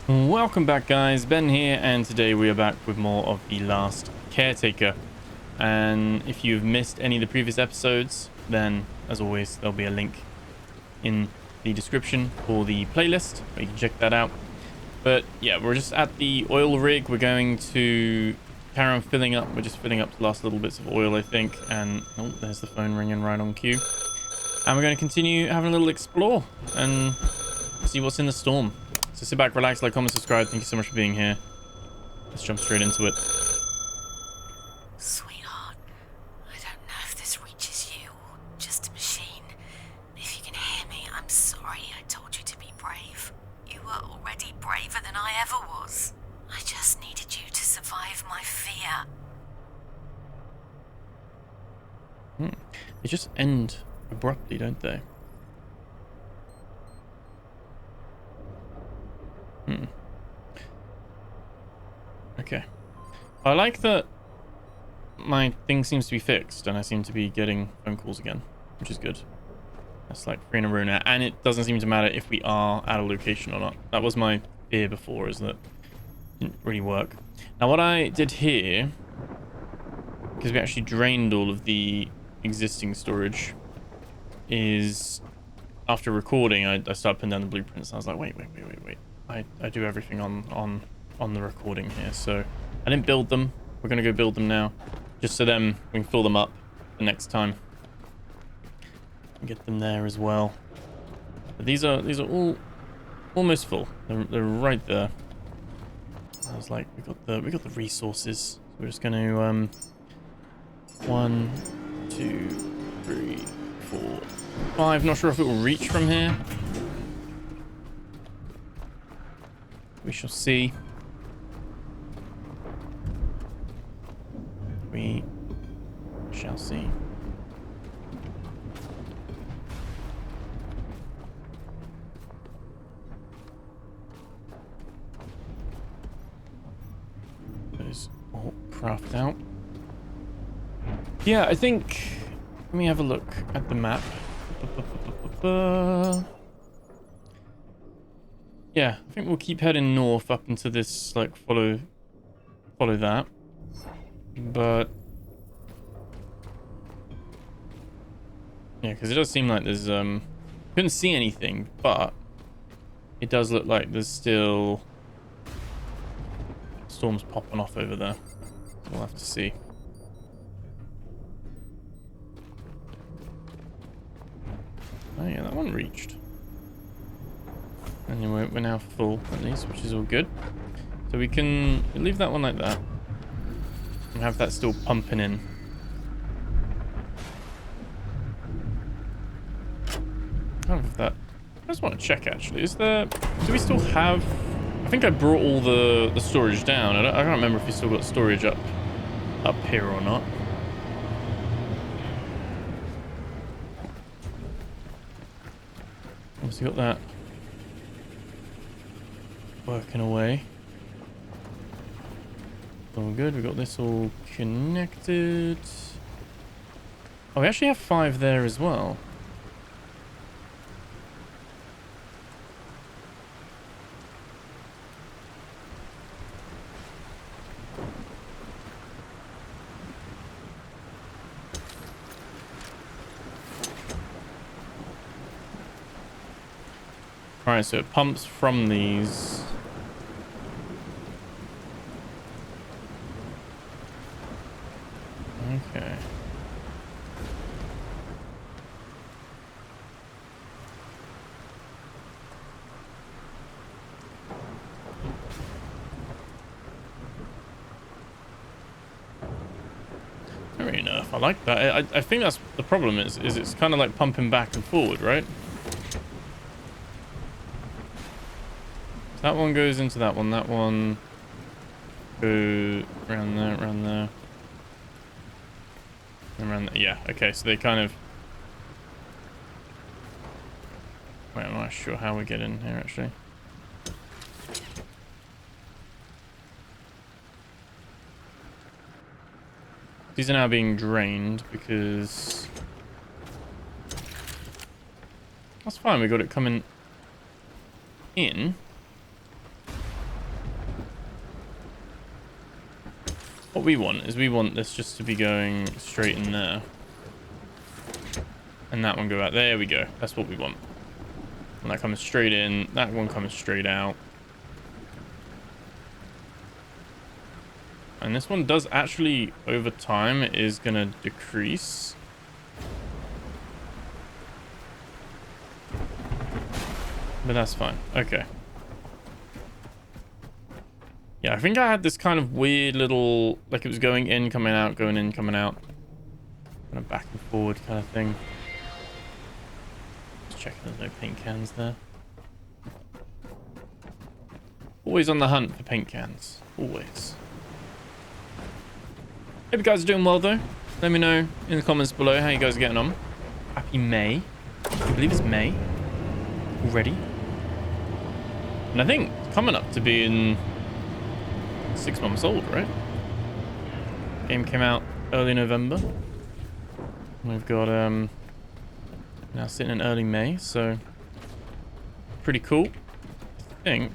Welcome back, guys. Ben here, and today we are back with more of the Last Caretaker. And if you've missed any of the previous episodes, then as always there'll be a link in the description for the playlist where you can check that out. But yeah, we're just at the oil rig. We're going to carry on filling up. We're just filling up the last little bits of oil, I think. And oh, there's the phone ringing right on cue. And we're going to continue having a little explore and see what's in the storm. So sit back, relax, like, comment, subscribe. Thank you so much for being here. Let's jump straight into it. Sweetheart, I don't know if this reaches you or just a machine. If you can hear me, I'm sorry I told you to be brave. You were already braver than I ever was. I just needed you to survive my fear. They just end abruptly, don't they? Okay. I like that my thing seems to be fixed and I seem to be getting phone calls again, which is good. That's like free in a runa, and it doesn't seem to matter if we are at a location or not. That was my fear before, is that it didn't really work. Now what I did here, because we actually drained all of the existing storage, is after recording I started putting down the blueprints and I was like, wait. I do everything on the recording here, so I didn't build them. We're gonna go build them now, just so then we can fill them up for next time and get them there as well. But these are all almost full. They're right there. I was like, we got the resources. So we're just gonna 1, 2, 3, 4, 5. Not sure if it will reach from here. We shall see. We shall see. Those all craft out. Yeah, I think. Let me have a look at the map. Yeah, I think we'll keep heading north up into this, like, follow that. But yeah, because it does seem like there's couldn't see anything, but it does look like there's still storms popping off over there. We'll have to see. Oh yeah, that one reached. Anyway, we're now full at least, which is all good. So we can leave that one like that and have that still pumping in. I don't know if that. I just want to check actually. Is there? Do we still have? I think I brought all the storage down. I can't remember if we still got storage up here or not. Obviously got that working away. All good. We got this all connected. Oh, we actually have 5 there as well. Alright, so it pumps from these. Okay. Fair enough. I like that. I think that's the problem is it's kind of like pumping back and forward, right? That one goes into that one. That one goes around there, around there. Around there. Yeah, okay, so they kind of... Wait, I'm not sure how we get in here, actually. These are now being drained because... That's fine, we got it coming in. What we want is we want this just to be going straight in there. And that one go out. There we go. That's what we want. And that comes straight in. That one comes straight out. And this one does actually, over time, it is going to decrease. But that's fine. Okay. Yeah, I think I had this kind of weird little, like it was going in, coming out, going in, coming out. Kind of back and forward kind of thing. Just checking there's no paint cans there. Always on the hunt for paint cans. Always. Hope you guys are doing well though. Let me know in the comments below how you guys are getting on. Happy May. I believe it's May already. And I think it's coming up to being 6 months old, right? Game came out early November. We've got now sitting in early May, so pretty cool. I think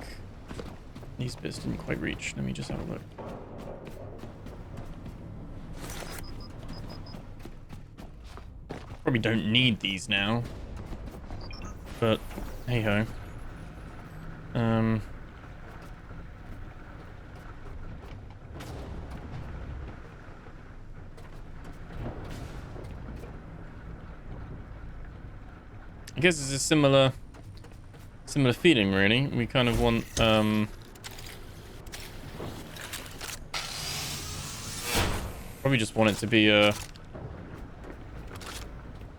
these bits didn't quite reach. Let me just have a look. Probably don't need these now, but hey ho. I guess it's a similar feeling, really. We kind of want probably just want it to be a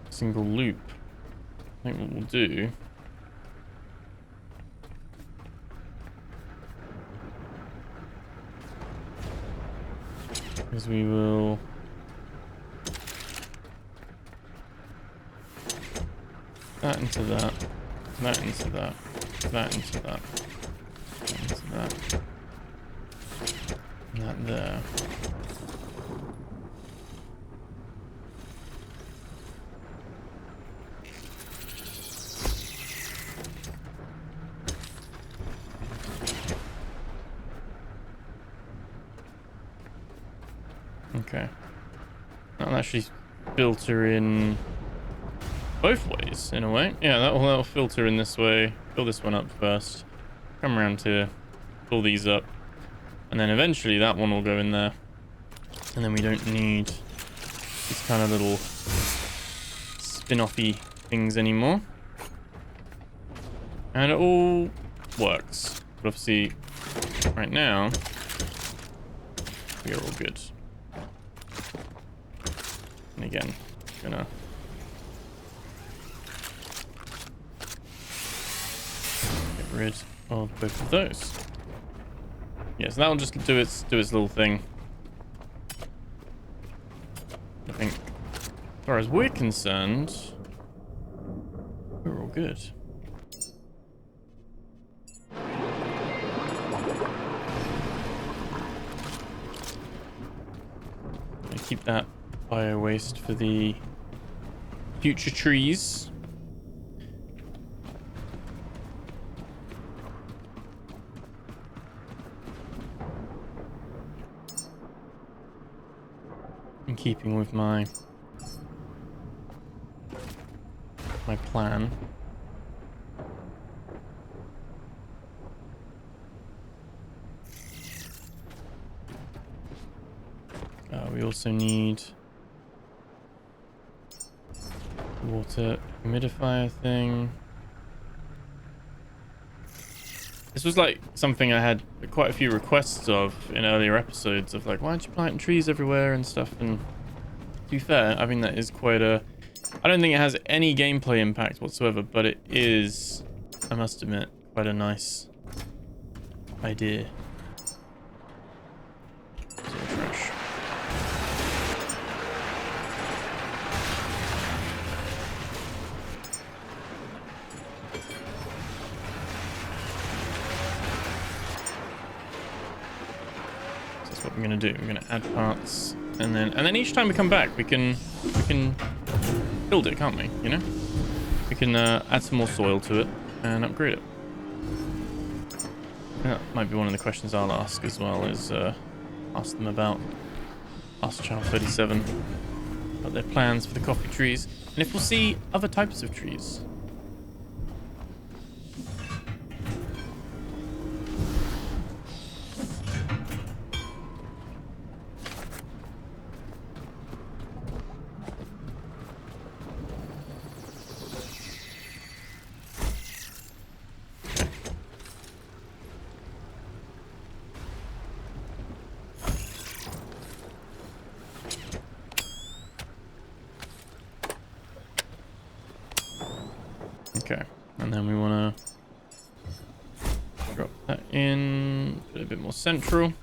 single loop. I think what we'll do is we will that into that, that into that, that into that, that into that, and that there. Okay. That'll actually filter in both ways, in a way. Yeah, that'll filter in this way. Fill this one up first. Come around here. Fill these up. And then eventually that one will go in there. And then we don't need these kind of little spin-offy things anymore. And it all works. But obviously, right now, we are all good. And again, gonna get rid of both of those. Yeah, so that'll just do its little thing. I think, as far as we're concerned, we're all good. Gonna keep that bio waste for the future trees. In keeping with my plan. We also need water humidifier thing. This was like something I had quite a few requests of in earlier episodes of like, why aren't you planting trees everywhere and stuff? And to be fair, I think that is quite a... I don't think it has any gameplay impact whatsoever, but it is, I must admit, quite a nice idea. Trash. What we're gonna do, we're gonna add parts, and then each time we come back, we can build it, can't we? You know, we can add some more soil to it and upgrade it. That might be one of the questions I'll ask as well, is ask them about Ask Child 37 about their plans for the coffee trees, and if we'll see other types of trees. Okay, and then we want to drop that in, get a bit more central.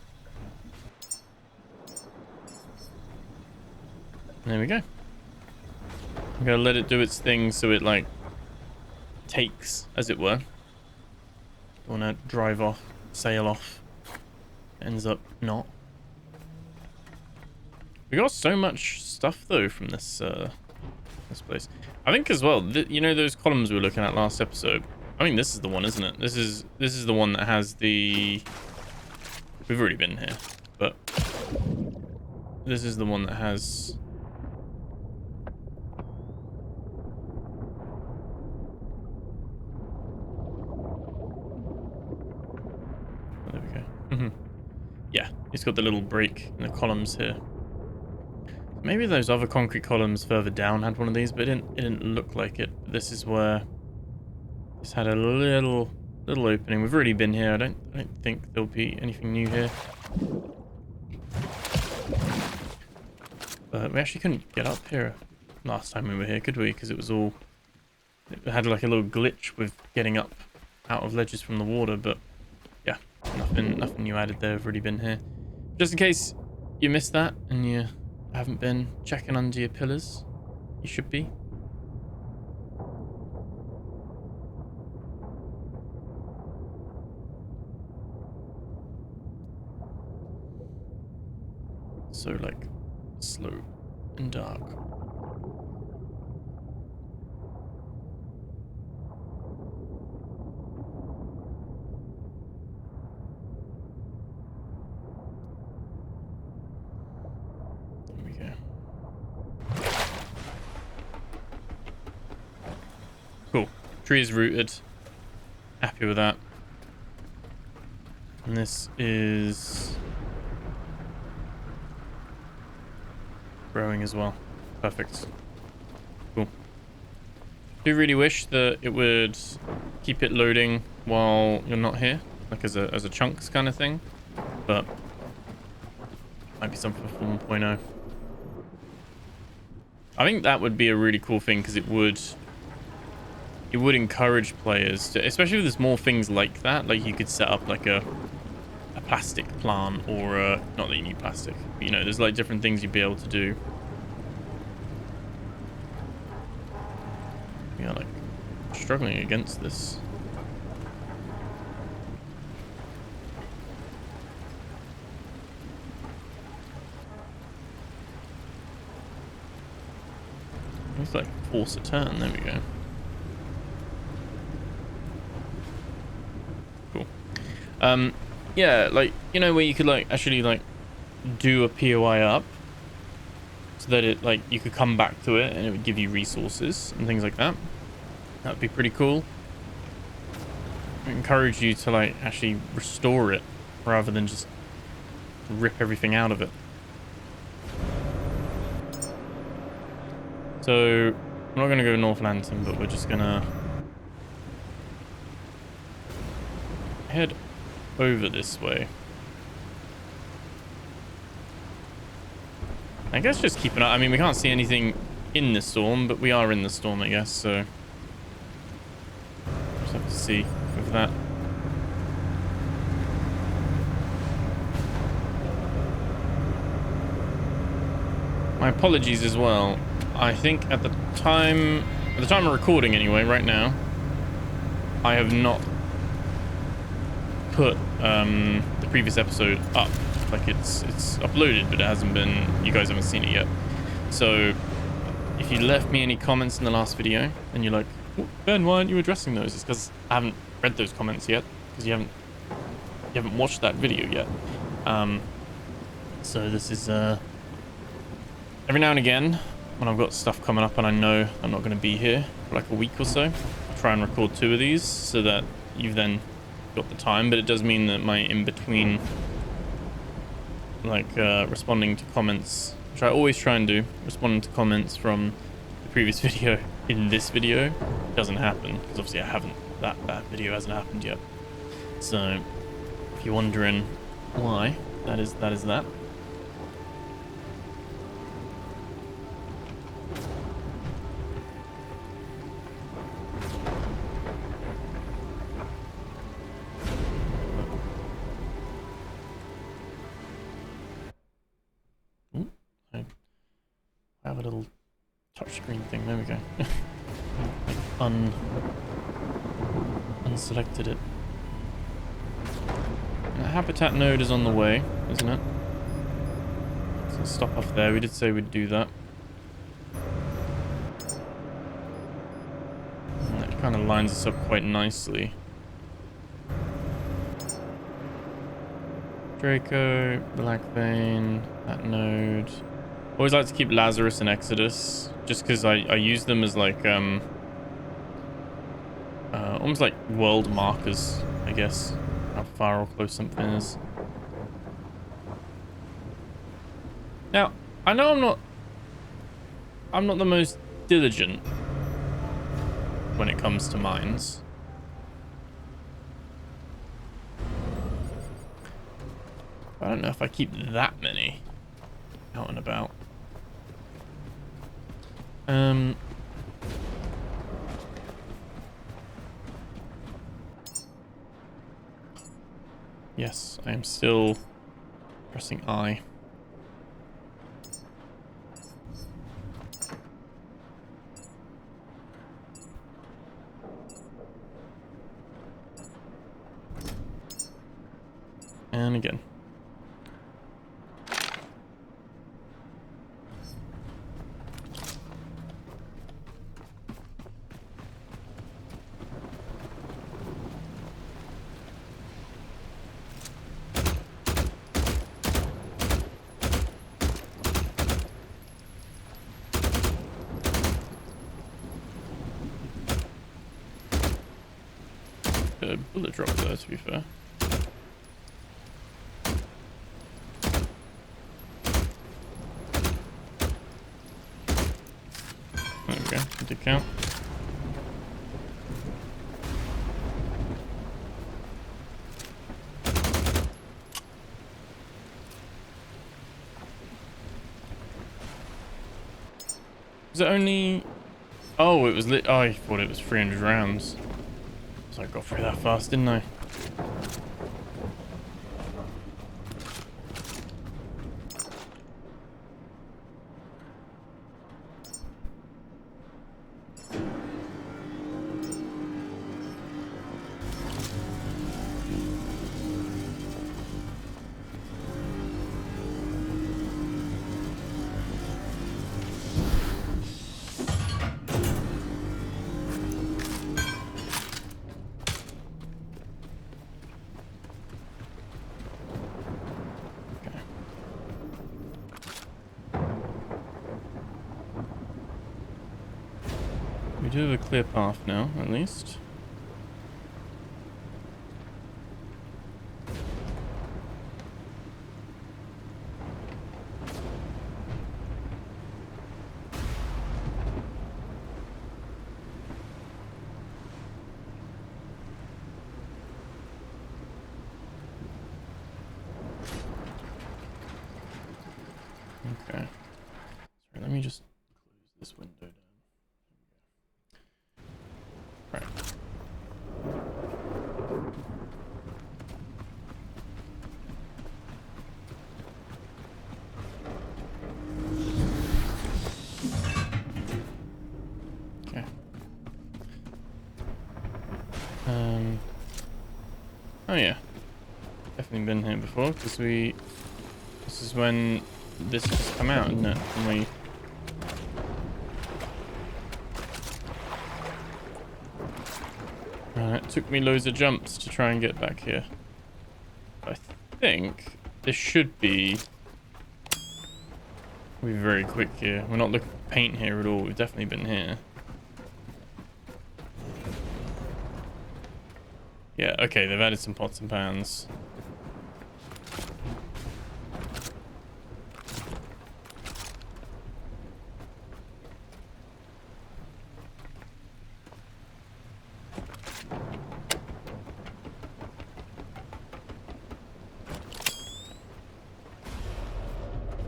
There we go. I'm gonna let it do its thing so it like takes, as it were. Don't want to drive off, sail off. Ends up not. We got so much stuff though from this this place. I think as well, you know those columns we were looking at last episode? I mean, this is the one, isn't it? This is the one that has the... We've already been here, but... This is the one that has... Oh, there we go. Yeah, it's got the little break in the columns here. Maybe those other concrete columns further down had one of these, but it didn't look like it. This is where this had a little opening. We've already been here. I don't think there'll be anything new here. But we actually couldn't get up here last time we were here, could we? Because it was all... It had like a little glitch with getting up out of ledges from the water, but yeah, nothing new added there. I've already been here. Just in case you missed that and you haven't been checking under your pillars, you should be. So like slow and dark. Cool. Tree is rooted. Happy with that. And this is growing as well. Perfect. Cool. Do really wish that it would keep it loading while you're not here, like as a chunks kind of thing, but might be something for 1.0. I think that would be a really cool thing because it would encourage players to, especially if there's more things like that, like you could set up like a plastic plant or not that you need plastic, but, you know, there's like different things you'd be able to do. We are like struggling against this. It's like force a turn. There we go. Cool. Yeah, like, you know, where you could like actually like do a POI up so that it like you could come back to it and it would give you resources and things like that. That would be pretty cool. I encourage you to like actually restore it rather than just rip everything out of it. So I'm not gonna go North Lantern, but we're just gonna head over this way. I guess just keep an eye. I mean, we can't see anything in the storm, but we are in the storm, I guess, so just have to see with that. My apologies as well. I think at the time of recording anyway, right now, I have not put the previous episode up. Like it's uploaded, but it hasn't been, you guys haven't seen it yet. So if you left me any comments in the last video and you're like, oh, Ben, why aren't you addressing those? It's because I haven't read those comments yet, because you haven't watched that video yet. So this is Every now and again, when I've got stuff coming up and I know I'm not going to be here for like a week or so, I'll try and record 2 of these so that you've then got the time. But it does mean that my in-between, like responding to comments, which I always try and do, responding to comments from the previous video in this video, doesn't happen because obviously that video hasn't happened yet. So if you're wondering why, that is that. I have a little touchscreen thing. There we go. Unselected it. And the habitat node is on the way, isn't it? So stop off there. We did say we'd do that. And that kind of lines us up quite nicely. Draco, Black Vein, that node. Always like to keep Lazarus and Exodus, just because I use them as like almost like world markers, I guess, how far or close something is. Now, I know I'm not the most diligent when it comes to mines. I don't know if I keep that many out and about. Yes, I am still pressing I. And again. A bullet drop there, to be fair. There we go, it did count. Was it only... Oh, it was lit. Oh, I thought it was 300 rounds. So I got through that fast, didn't I? We do have a clear path now, at least. Okay. Sorry, let me just close this window down. Right. Okay. Oh yeah. Definitely been here before, because this is when this has come out, isn't it? When we... It took me loads of jumps to try and get back here. I think this should be We'll be very quick here. We're not looking for paint here at all. We've definitely been here. Yeah, okay, they've added some pots and pans.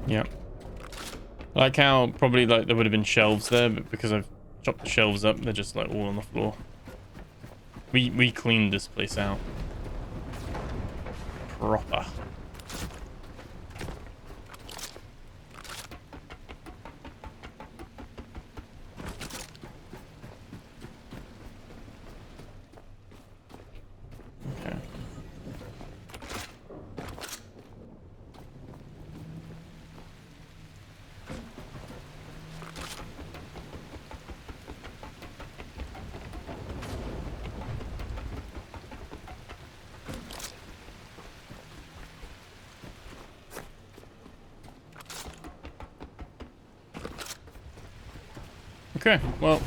Yep. I like how probably like there would have been shelves there, but because I've chopped the shelves up, they're just like all on the floor. We cleaned this place out. Proper. Okay. Okay, well,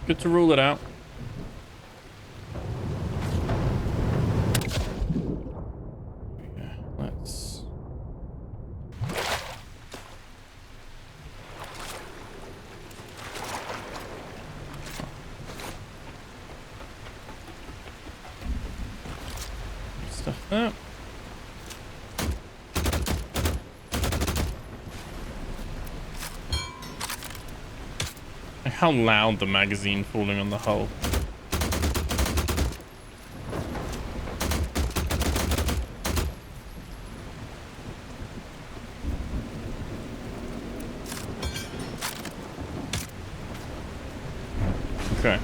good to rule it out. Yeah, let's... Stuff that. How loud the magazine falling on the hull. Okay.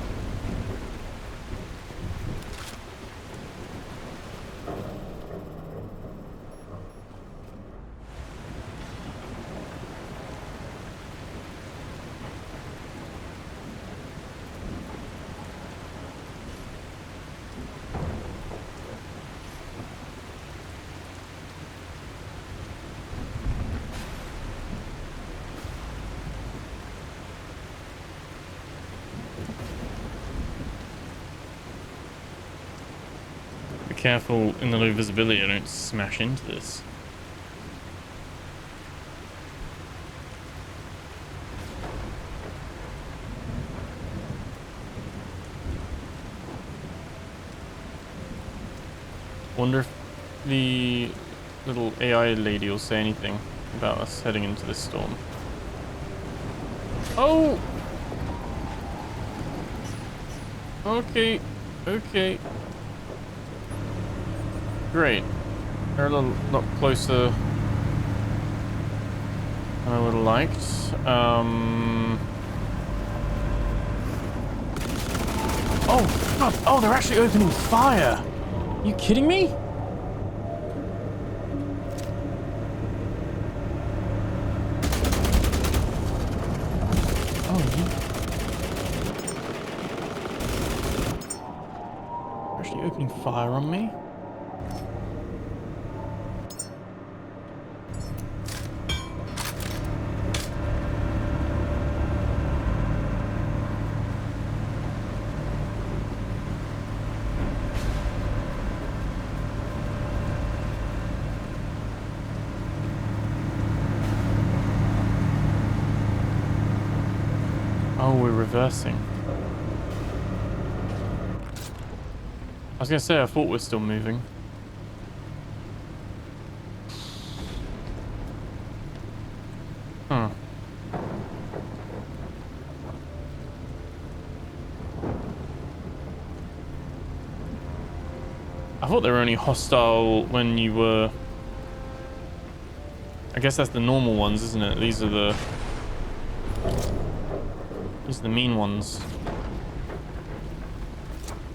Be careful in the low visibility, I don't smash into this. Wonder if the little AI lady will say anything about us heading into this storm. Oh! Okay, okay. Great. They're a lot closer than I would have liked. Oh, God. Oh, they're actually opening fire. Are you kidding me? Oh, they're actually opening fire on me? Oh, we're reversing. I was gonna say, I thought we're still moving. Huh. I thought they were only hostile when you were... I guess that's the normal ones, isn't it? These are the mean ones.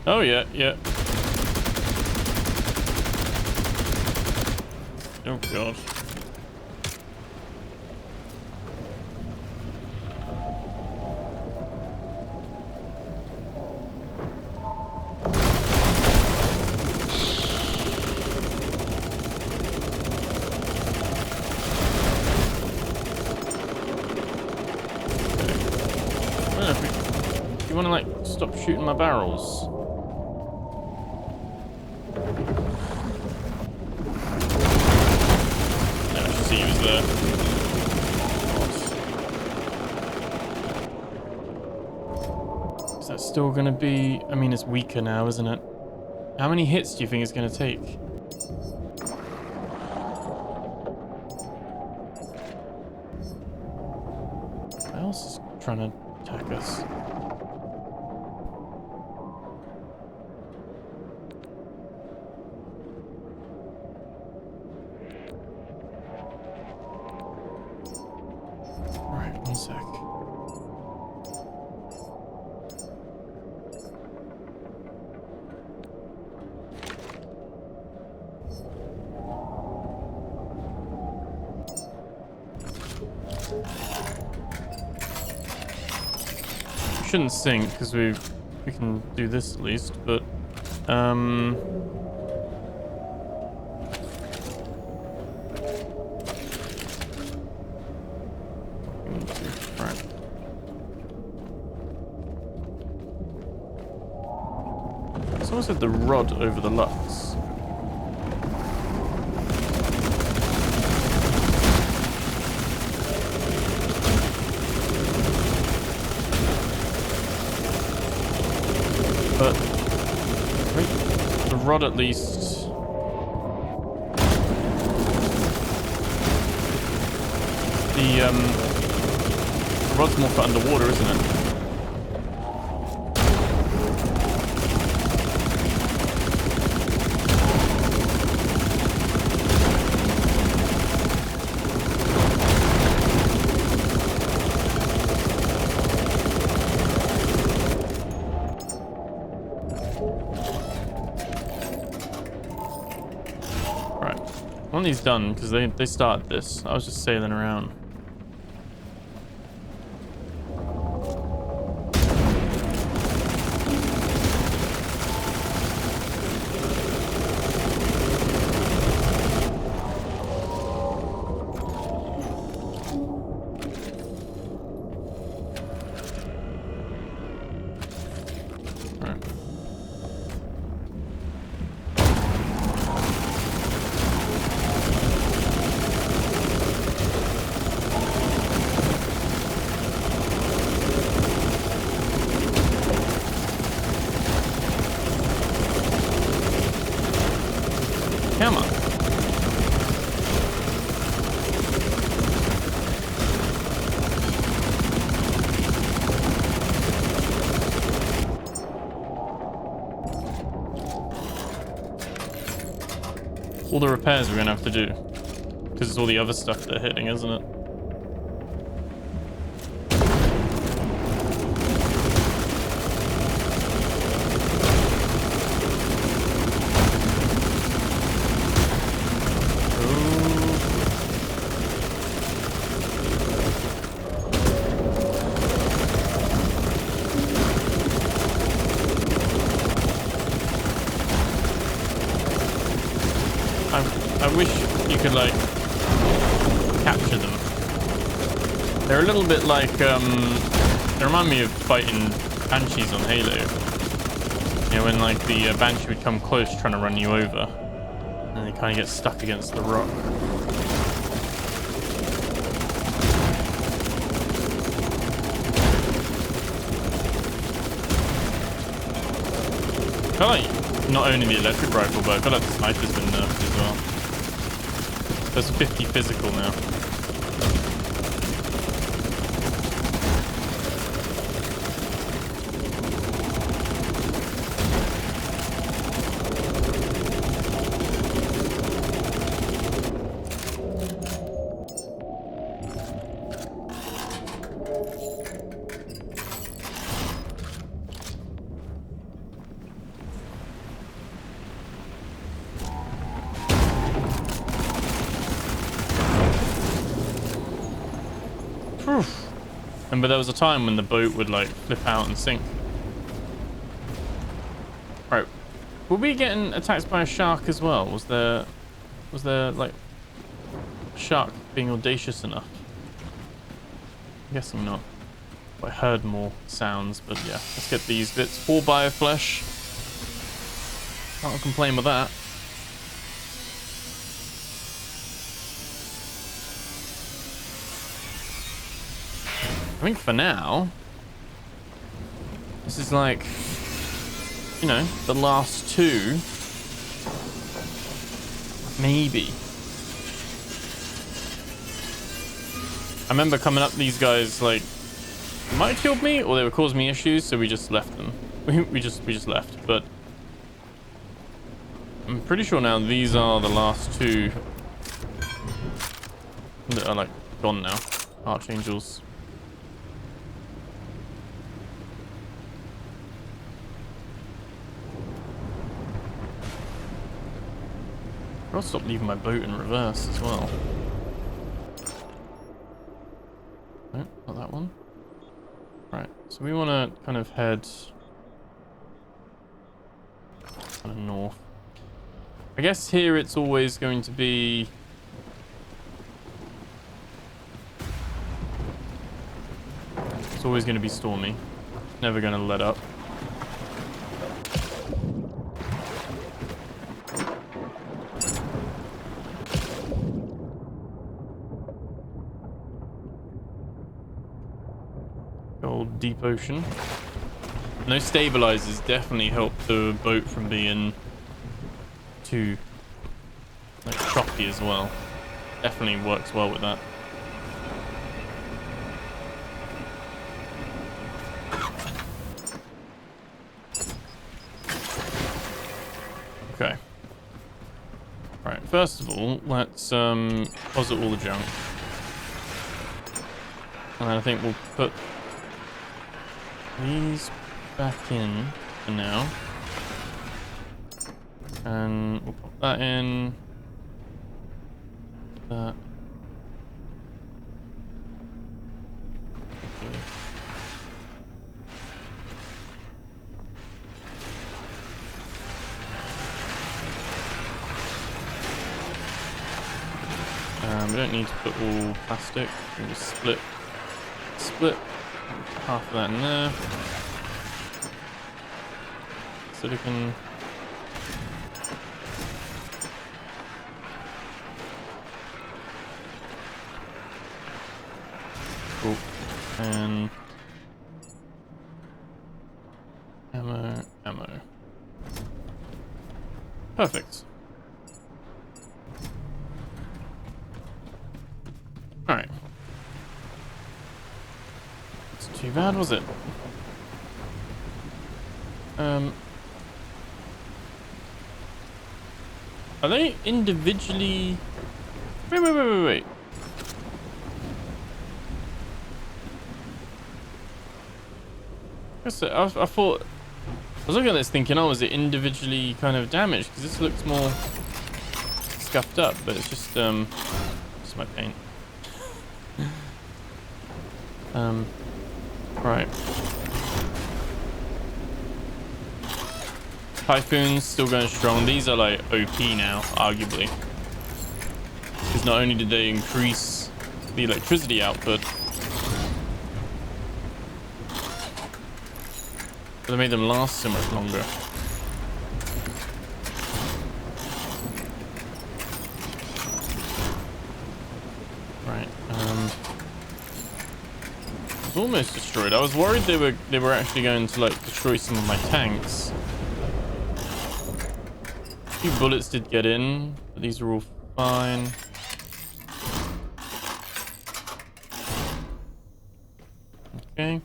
Oh, yeah, yeah. Oh, God. like stop shooting my barrels? No, I should see he was there. Is that still gonna be? I mean, it's weaker now, isn't it? How many hits do you think it's gonna take? What else is trying to attack us? Right, one sec. Shouldn't sink because we can do this at least, but right. Someone said the rod over the Lux. But I think the rod at least the rod's more for underwater, isn't it? One of these done because they started this. I was just sailing around. Come on. All the repairs we're gonna have to do. Because it's all the other stuff they're hitting, isn't it? I wish you could, like, capture them. They're a little bit like, they remind me of fighting banshees on Halo. You know, when, like, the banshee would come close trying to run you over. And they kind of get stuck against the rock. I feel like not only the electric rifle, but I feel like the sniper's been nerfed as well. There's 50 physical now. But there was a time when the boat would like flip out and sink. Right, were we getting attacked by a shark as well? Was there like a shark being audacious enough? I'm guessing not. I heard more sounds, but yeah, let's get these bits. 4 bioflesh. Can't complain with that. I think for now, this is like, you know, the last 2. Maybe. I remember coming up these guys, like, might have killed me or they were causing me issues, so we just left them. We just left, but I'm pretty sure now these are the last 2 that are like gone now. Archangels. I'll stop leaving my boat in reverse as well. No, not that one. Right, so we want to kind of head kind of north. I guess here it's always going to be it's always going to be stormy. Never going to let up. Old deep ocean. No stabilizers definitely help the boat from being too like choppy as well. Definitely works well with that. Okay. Alright, first of all, let's deposit all the junk. And I think we'll put these back in for now. And we'll pop that in. That. Okay. We don't need to put all plastic. We can just split half of that in there. Silicon. Cool. And ammo. Perfect. Alright. It's too bad, was it? Are they individually... Wait. I thought... I was looking at this thinking, oh, is it individually kind of damaged? Because this looks more scuffed up, but it's just my paint. Right. Typhoons still going strong. These are like OP now, arguably. Because not only did they increase the electricity output, but they made them last so much longer. Right. It's almost destroyed. I was worried they were actually going to like destroy some of my tanks. A few bullets did get in, but these are all fine. Okay.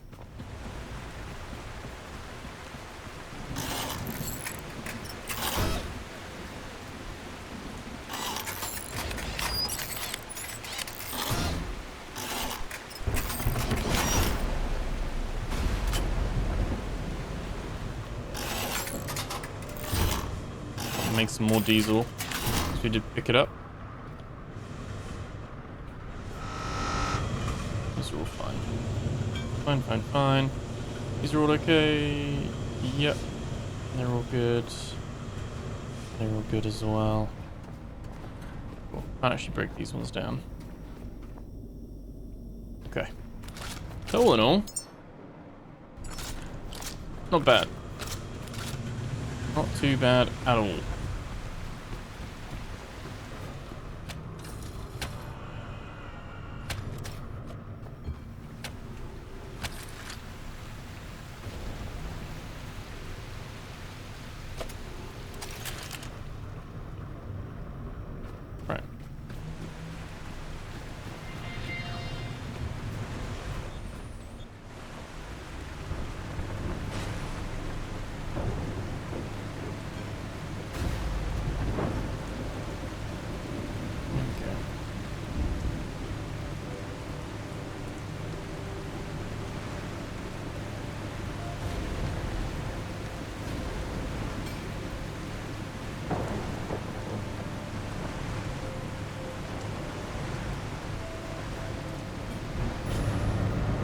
Make some more diesel. So we did pick it up. These are all fine. Fine. These are all okay. Yep. They're all good. They're all good as well. Cool. Can't actually break these ones down. Okay. So all in all, Not bad. Not too bad at all. Right. Okay.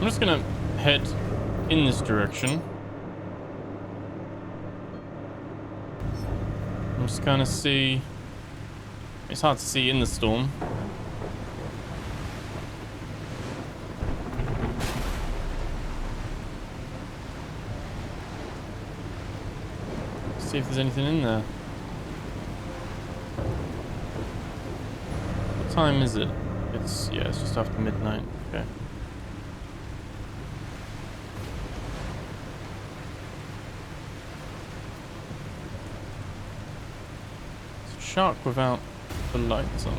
I'm just gonna head in this direction. I'm just gonna see. It's hard to see in the storm. See if there's anything in there. What time is it? It's just after midnight. Okay. It's a shark without the lights on.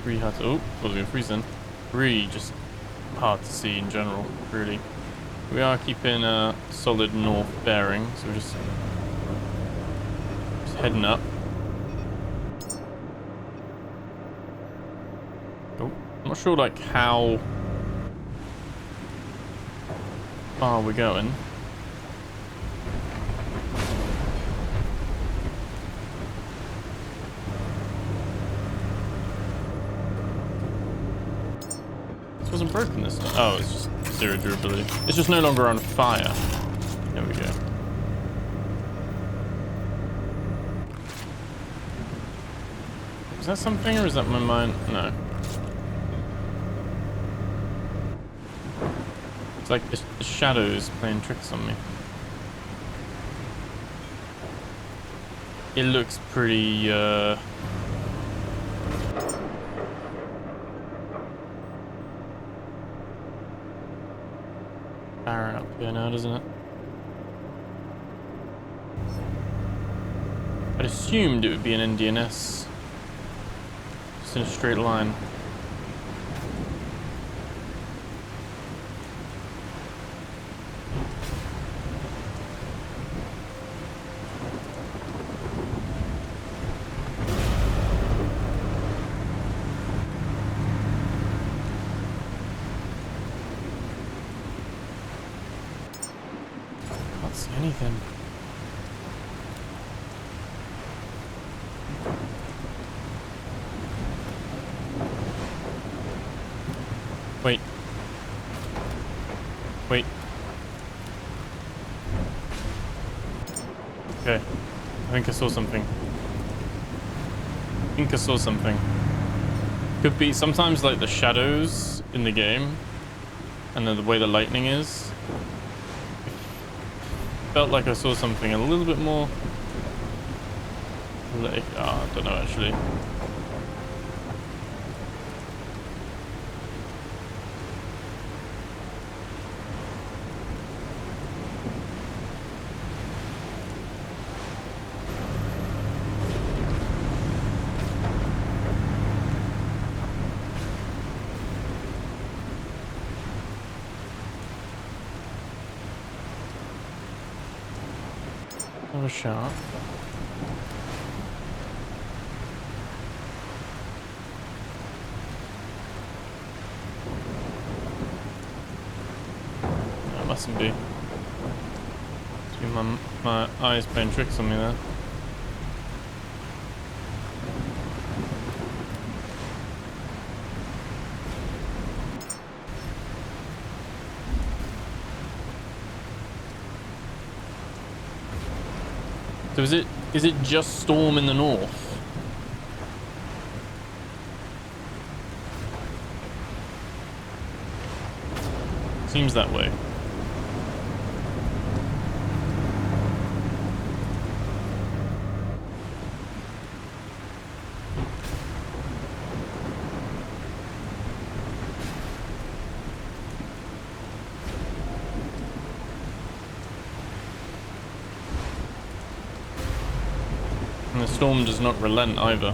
Three hard to, oh, was gonna freeze then. Three just hard to see in general, really. We are keeping a solid north bearing, so we're just heading up. Oh, I'm not sure like how far we're going. Wasn't broken this time. Oh, it's just zero durability. It's just no longer on fire. There we go. Is that something or is that my mind? No. It's like the shadows playing tricks on me. It looks pretty barren up here now, doesn't it? I'd assumed it would be an NDNS. Just in a straight line. Can't see anything. Wait. Wait. Okay. I think I saw something. Could be sometimes like the shadows in the game and then the way the lightning is. Felt like I saw something a little bit more like, I don't know actually. Another shark. No, it mustn't be. My eyes playing tricks on me there. So is it just storm in the north? Seems that way. And the storm does not relent either.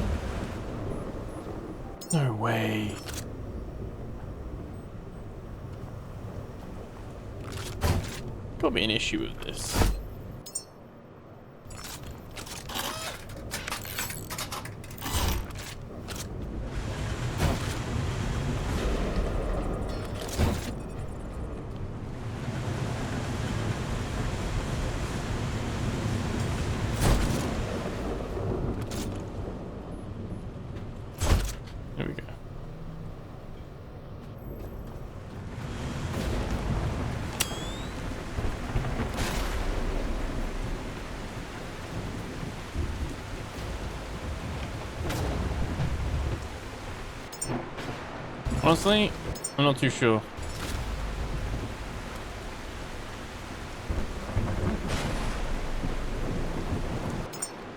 No way. Gotta be an issue with this. There we go. Honestly, I'm not too sure.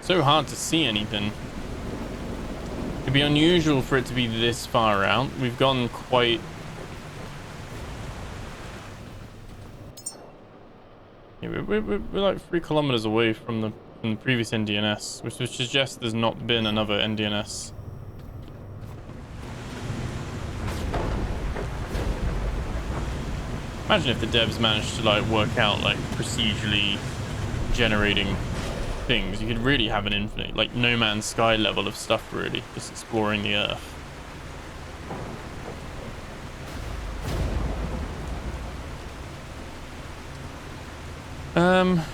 So hard to see anything. It'd be unusual for it to be this far out. We've gone quite... Yeah, we're like 3 kilometers away from the previous NDNS, which suggests there's not been another NDNS. Imagine if the devs managed to like work out like procedurally generating things. You could really have an infinite, like No Man's Sky level of stuff, really, just exploring the Earth. I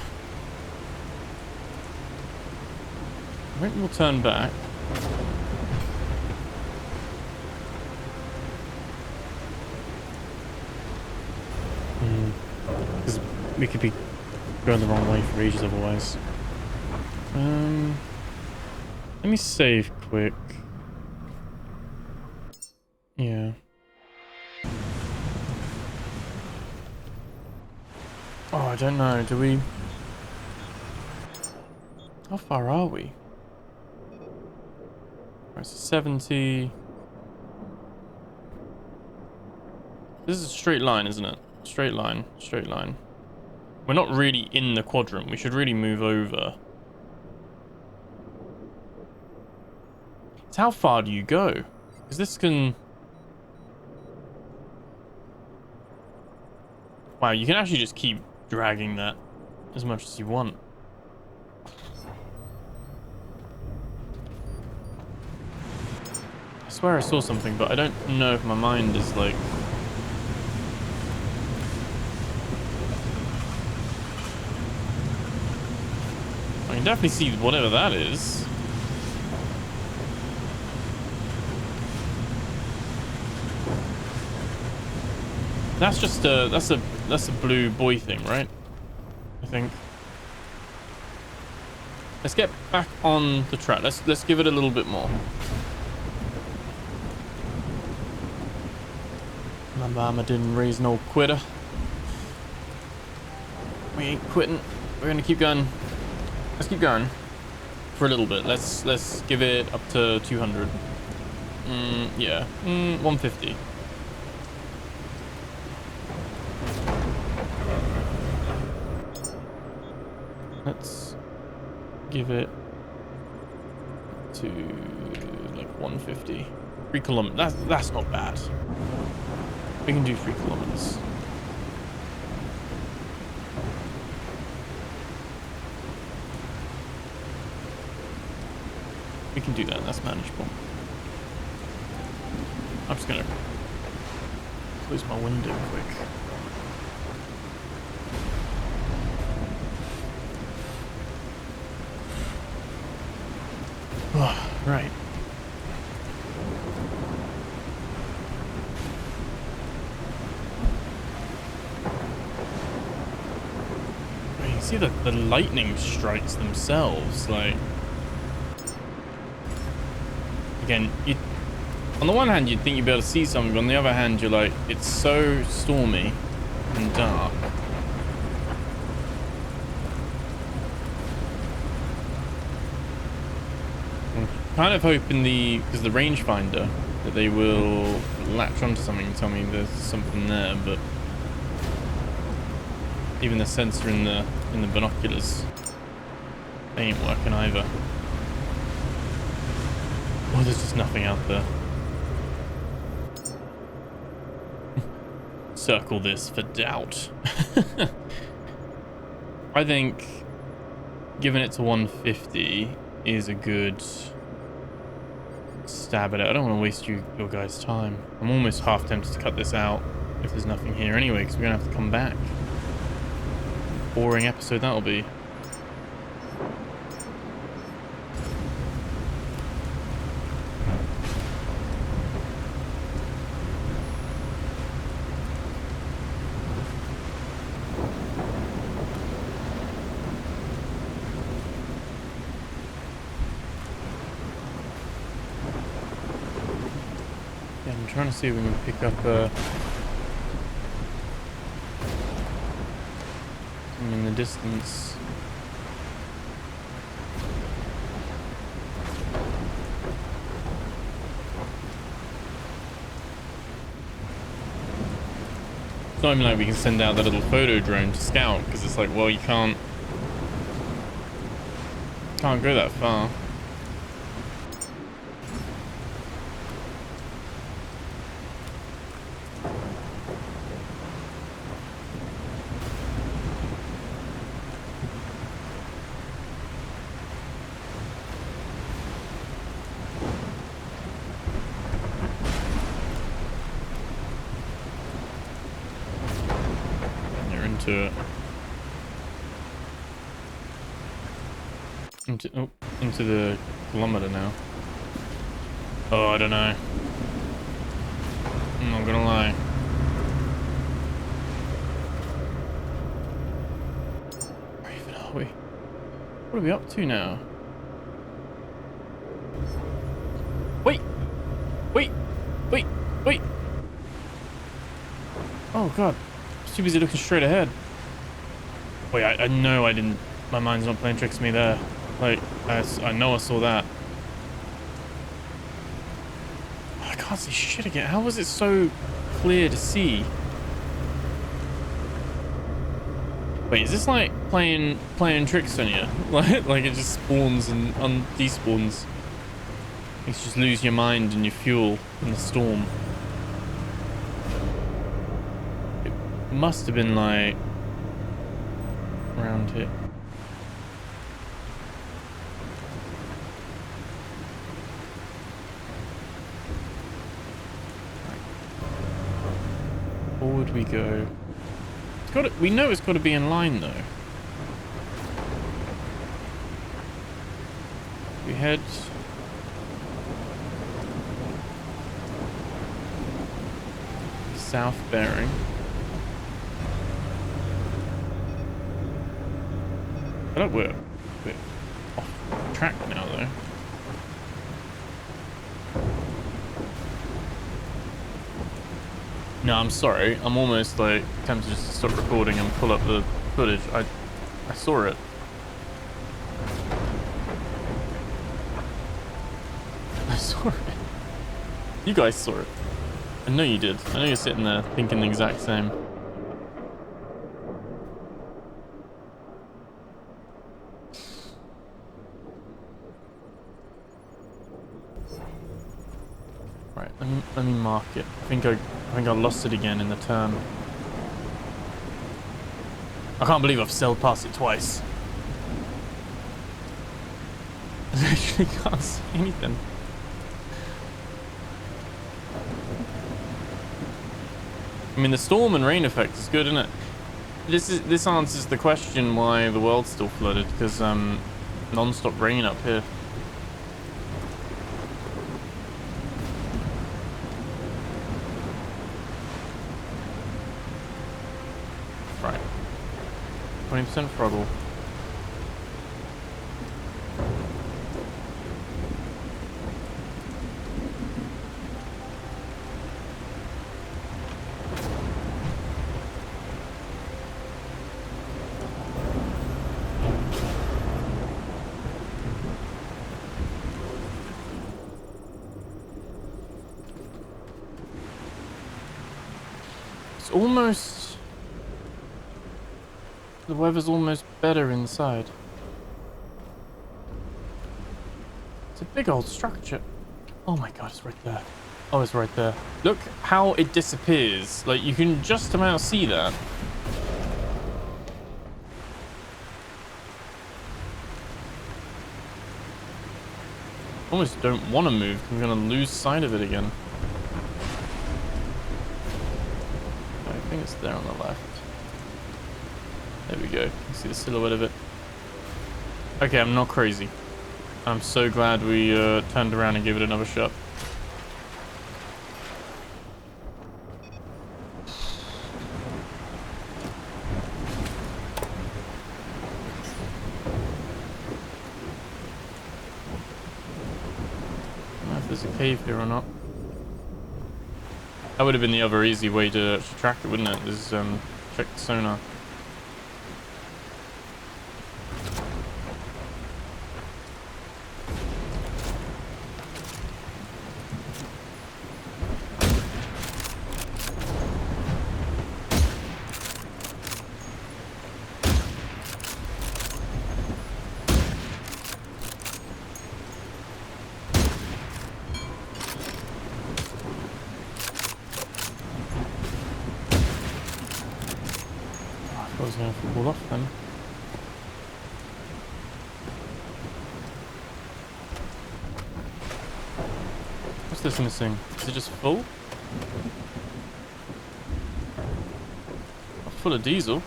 think we'll turn back. Because we could be going the wrong way for ages otherwise. Let me save quick. Yeah. Oh, I don't know. Do we... How far are we? Right, so 70... This is a straight line, isn't it? Straight line, straight line. We're not really in the quadrant. We should really move over. So how far do you go? Because this can... Wow, you can actually just keep dragging that as much as you want. I swear I saw something, but I don't know if my mind is like... I can definitely see whatever that is. That's just a that's a blue buoy thing, right? I think. Let's get back on the track. Let's give it a little bit more. My mama didn't raise no quitter. We ain't quitting. We're gonna keep going. Let's keep going for a little bit. Let's give it up to 200. Yeah. 150. Let's give it to like 150. 3 kilometers. That's not bad. We can do 3 kilometers. We can do that. That's manageable. I'm just gonna close my window quick. Right. see the lightning strikes themselves. Like, again, on the one hand, you'd think you'd be able to see something, but on the other hand, you're like, it's so stormy and dark. I'm kind of hoping because the rangefinder, that they will latch onto something and tell me there's something there, but even the sensor in the binoculars, they ain't working either. Oh, there's just nothing out there. Circle this for doubt. I think giving it to 150 is a good stab at it. I don't want to waste your guys' time. I'm almost half tempted to cut this out if there's nothing here anyway, because we're gonna have to come back. Boring episode that'll be. Yeah, I'm trying to see if we can pick up in the distance. It's not even like we can send out the little photo drone to scout, because it's like, well, you can't go that far. Into the kilometer now. Oh, I don't know. I'm not gonna lie. Where even are we? What are we up to now? Wait! Wait! Wait! Wait! Oh god. I'm too busy looking straight ahead. Wait, I know I didn't... My mind's not playing tricks on me there. Like, I know I saw that. I can't see shit again. How was it so clear to see? Wait, is this like playing tricks on you? Like it just spawns and despawns. You just lose your mind and your fuel in the storm. It must have been like around here. Forward we go. It's got to, we know it's got to be in line though. We head south bearing. I don't we're off track now though. No, I'm sorry. I'm almost like tempted just to stop recording and pull up the footage. I saw it. I saw it. You guys saw it. I know you did. I know you're sitting there thinking the exact same. Right, let me mark it. I think I lost it again in the turn. I can't believe I've sailed past it twice. I literally can't see anything. I mean, the storm and rain effect is good, isn't it? This answers the question why the world's still flooded, because non-stop rain up here. Right. 20% throttle. It's almost... the weather's almost better inside. It's a big old structure. Oh my god, it's right there. Oh, it's right there. Look how it disappears. Like, you can just about see that. Almost don't want to move. I'm going to lose sight of it again. I think it's there on the left. There we go. You can see the silhouette of it. Okay, I'm not crazy. I'm so glad we turned around and gave it another shot. I don't know if there's a cave here or not. That would have been the other easy way to track it, wouldn't it? Is check the sonar. I was going to fall off then. What's this missing? Is it just full? Oh, full of diesel.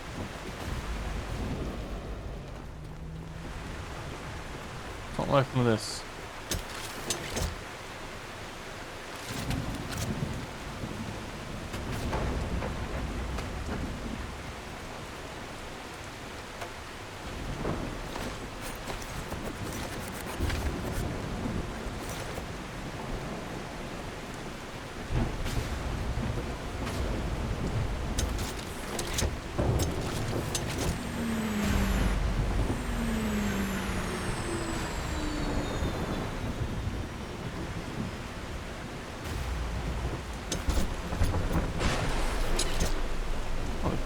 Not working with this.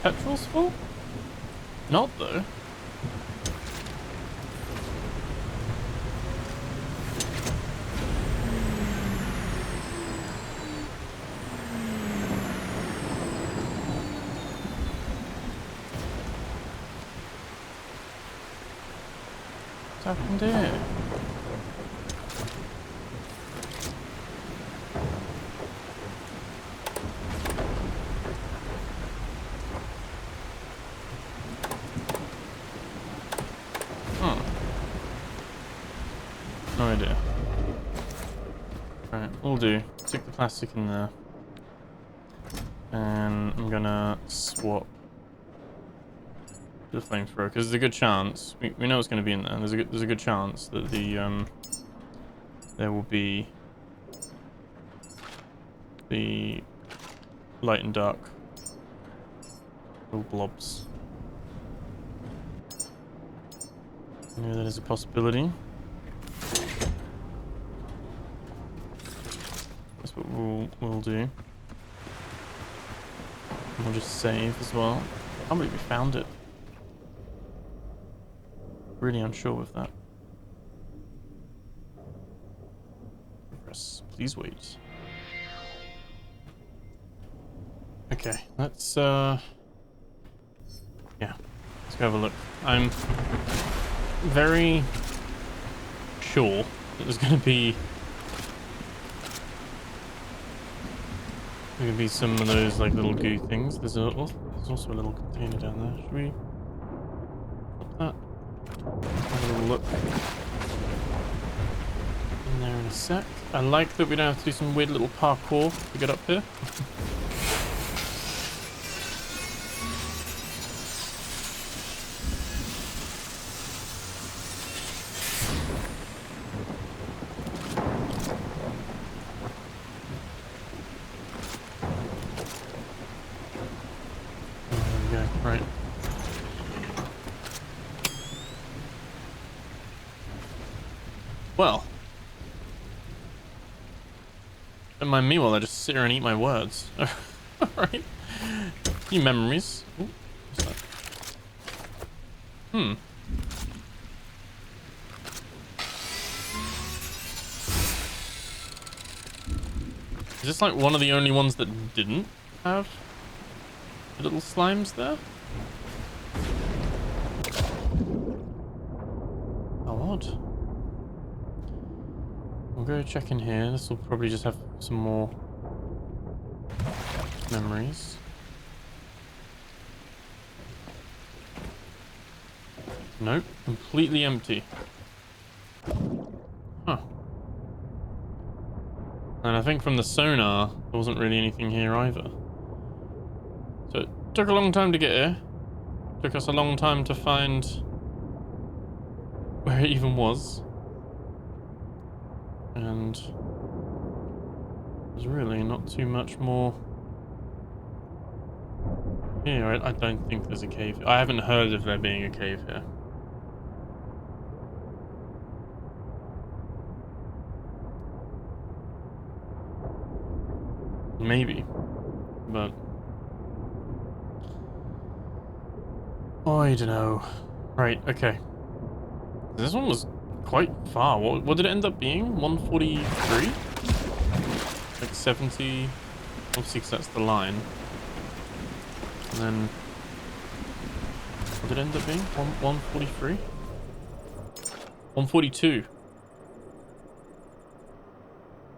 Petrol's full? Not though. What's happened here? No idea. Right, we'll do. Stick the plastic in there. And I'm gonna swap the flamethrower, because there's a good chance, we know it's gonna be in there, there's a good chance that there will be the light and dark little blobs. Yeah, that is a possibility. That's what we'll do. We'll just save as well. I can't believe we found it. Really unsure with that. Press. Please wait. Okay, let's yeah, let's go have a look. I'm very sure that there's gonna be some of those like little goo things. There's also a little container down there. Should we put that? Have a little look in there in a sec. I like that we don't have to do some weird little parkour to get up here. Right. Well. Don't mind me while I just sit here and eat my words. Alright. Few memories. Ooh, what's that? Hmm. Is this like one of the only ones that didn't have the little slimes there? How odd. We'll go check in here. This will probably just have some more memories. Nope, completely empty. Huh. And I think from the sonar, there wasn't really anything here either. So it took a long time to get here. Took us a long time to find where it even was. And there's really not too much more here. I don't think there's a cave. I haven't heard of there being a cave here. Maybe, but oh, I don't know. Right, okay. This one was quite far. What did it end up being? 143? Like 70. Obviously, because that's the line. And then what did it end up being? 143? 142.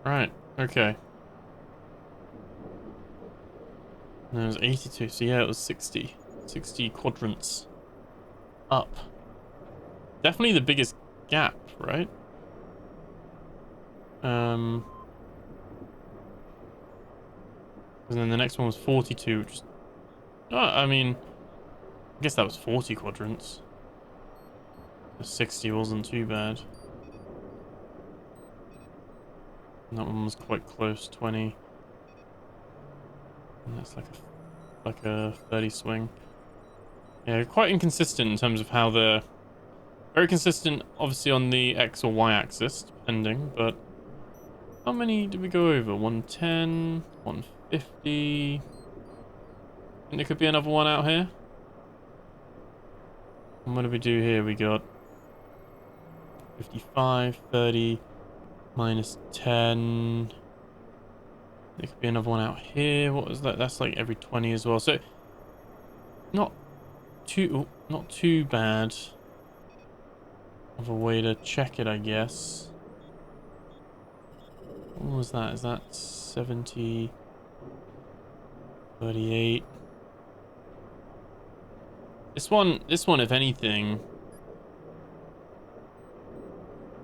Right, okay. And it was 82, so yeah, it was 60. 60 quadrants up. Definitely the biggest gap, right? And then the next one was 42, which is... Oh, I mean... I guess that was 40 quadrants. The 60 wasn't too bad. And that one was quite close, 20. And that's like a 30 swing. Yeah, quite inconsistent in terms of how they're... Very consistent, obviously, on the X or Y axis, depending, but... How many did we go over? 110, 150... I think there could be another one out here. And what did we do here? We got 55, 30, minus 10... There could be another one out here. What was that? That's like every 20 as well. So not too bad of a way to check it, I guess. What was that? Is that 70, 38? This one, if anything,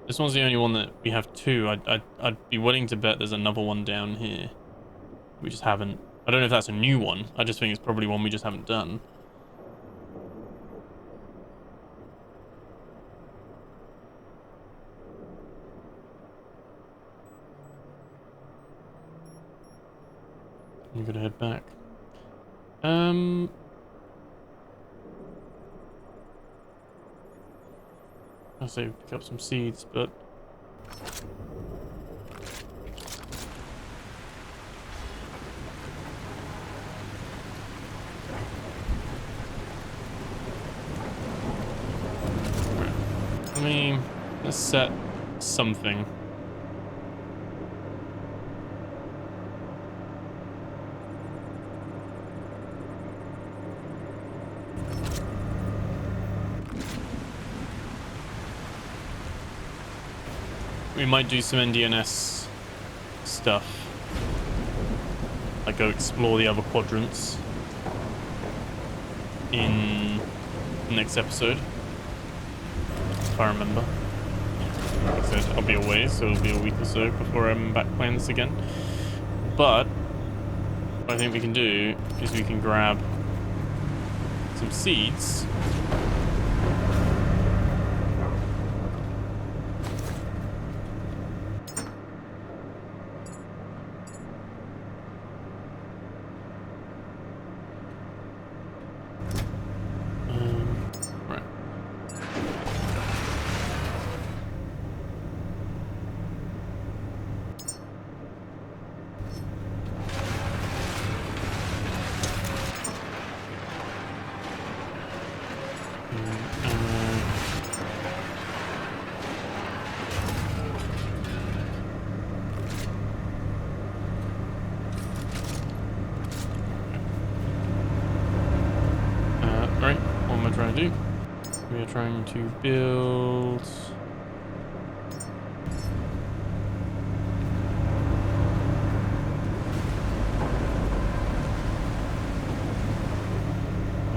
this one's the only one that we have two. I'd be willing to bet there's another one down here. We just haven't. I don't know if that's a new one. I just think it's probably one we just haven't done. I'm gonna head back. I'll say pick up some seeds, but I mean, let's set something. We might do some NDNS stuff. Like go explore the other quadrants in the next episode. If I remember. Like I said, I'll be away, so it'll be a week or so before I'm back playing this again. But what I think we can do is we can grab some seeds. Right, what am I trying to do? We are trying to build...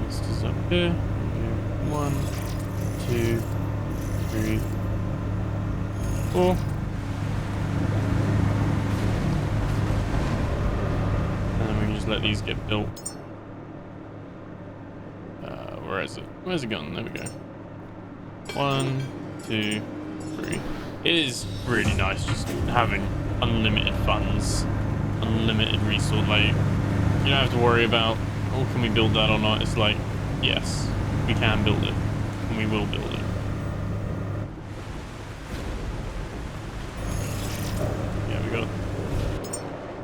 This is up here. 1, 2, 3, 4. And then we can just let these get built. Where is it? Where's it gone? There we go. 1, 2, 3. It is really nice just having unlimited funds, unlimited resource. Like, you don't have to worry about, oh, can we build that or not? It's like, yes, we can build it, and we will build it. Yeah, we got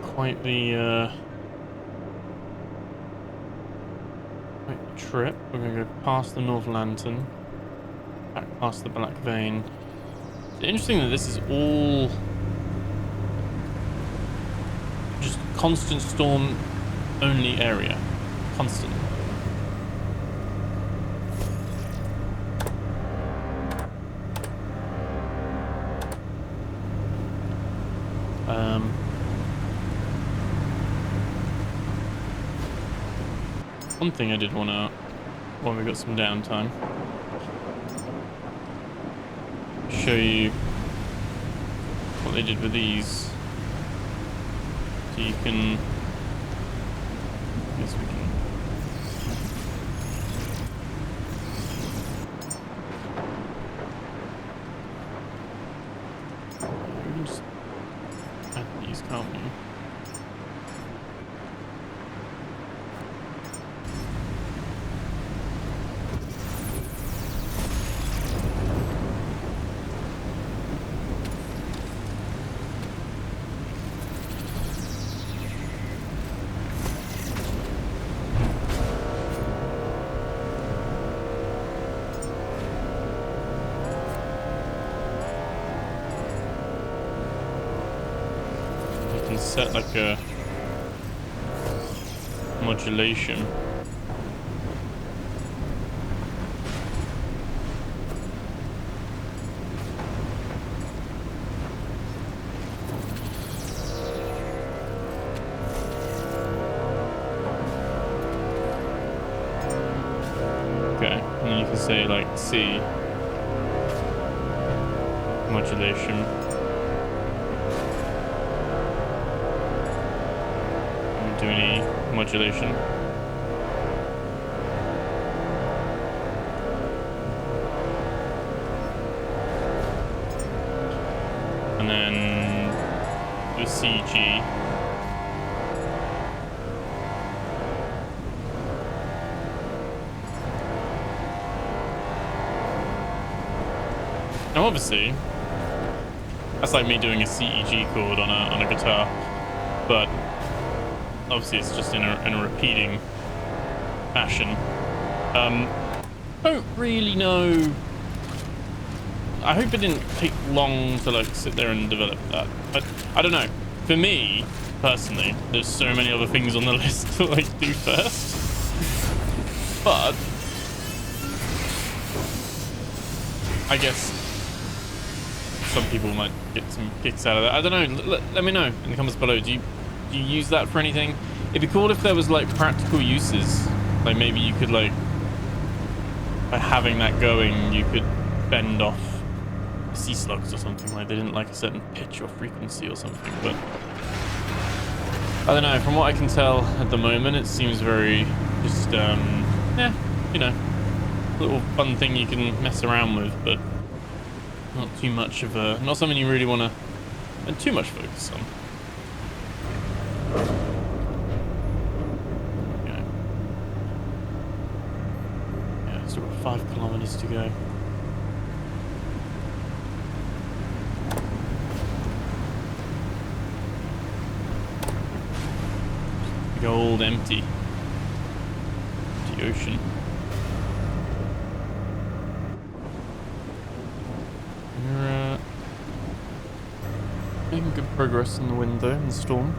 quite the trip. We're going to go past the North Lantern, back past the Black Vein. It's interesting that this is all just constant storm only area. Constant. One thing I did want to, when we got some downtime, show you what they did with these. So you can, I guess we can. We can just add these, can't we? Set like a modulation. Okay, and then you can say like C modulation. Do any modulation. And then the CG. Now obviously, that's like me doing a CEG chord on a guitar, but obviously it's just in a repeating fashion. Don't really know. I hope it didn't take long to like sit there and develop that. But I don't know. For me personally, there's so many other things on the list to like do first. But I guess some people might get some kicks out of that. I don't know. Let me know in the comments below. Do you use that for anything? It'd be cool if there was like practical uses. Like maybe you could like, by having that going, you could bend off sea slugs or something. Like they didn't like a certain pitch or frequency or something. But I don't know. From what I can tell at the moment, it seems very just yeah, you know, little fun thing you can mess around with, but not too much of a, not something you really want to spend too much focus on. Okay. Yeah, still got 5 kilometers to go. Big old empty ocean. We're making good progress in the wind though, in the storm.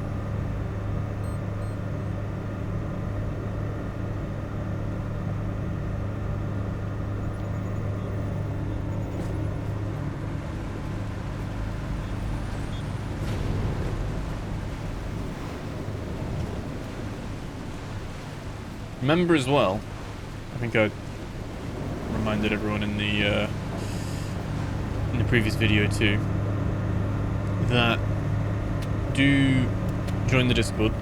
Remember as well, I think I reminded everyone in the previous video too, that do join the Discord,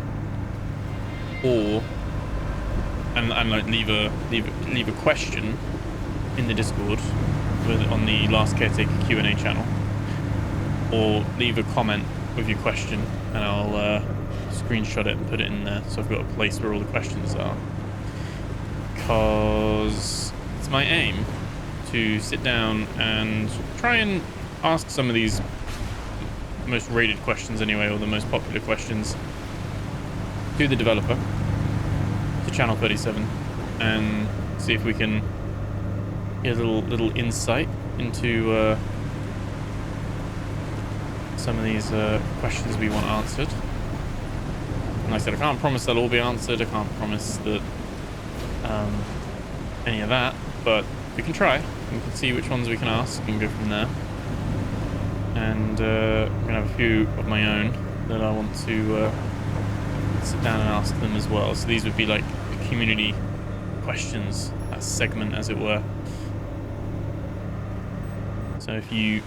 or and like leave a question in the Discord on the Last Caretaker Q&A channel, or leave a comment with your question, and I'll screenshot it and put it in there, so I've got a place where all the questions are. Because it's my aim to sit down and try and ask some of these most rated questions anyway, or the most popular questions, to the developer, to Channel 37, and see if we can get a little insight into some of these questions we want answered. And like I said, I can't promise they'll all be answered. I can't promise that any of that, but we can try. We can see which ones we can ask and go from there. And I'm gonna have a few of my own that I want to sit down and ask them as well. So these would be like the community questions, that segment as it were. So if you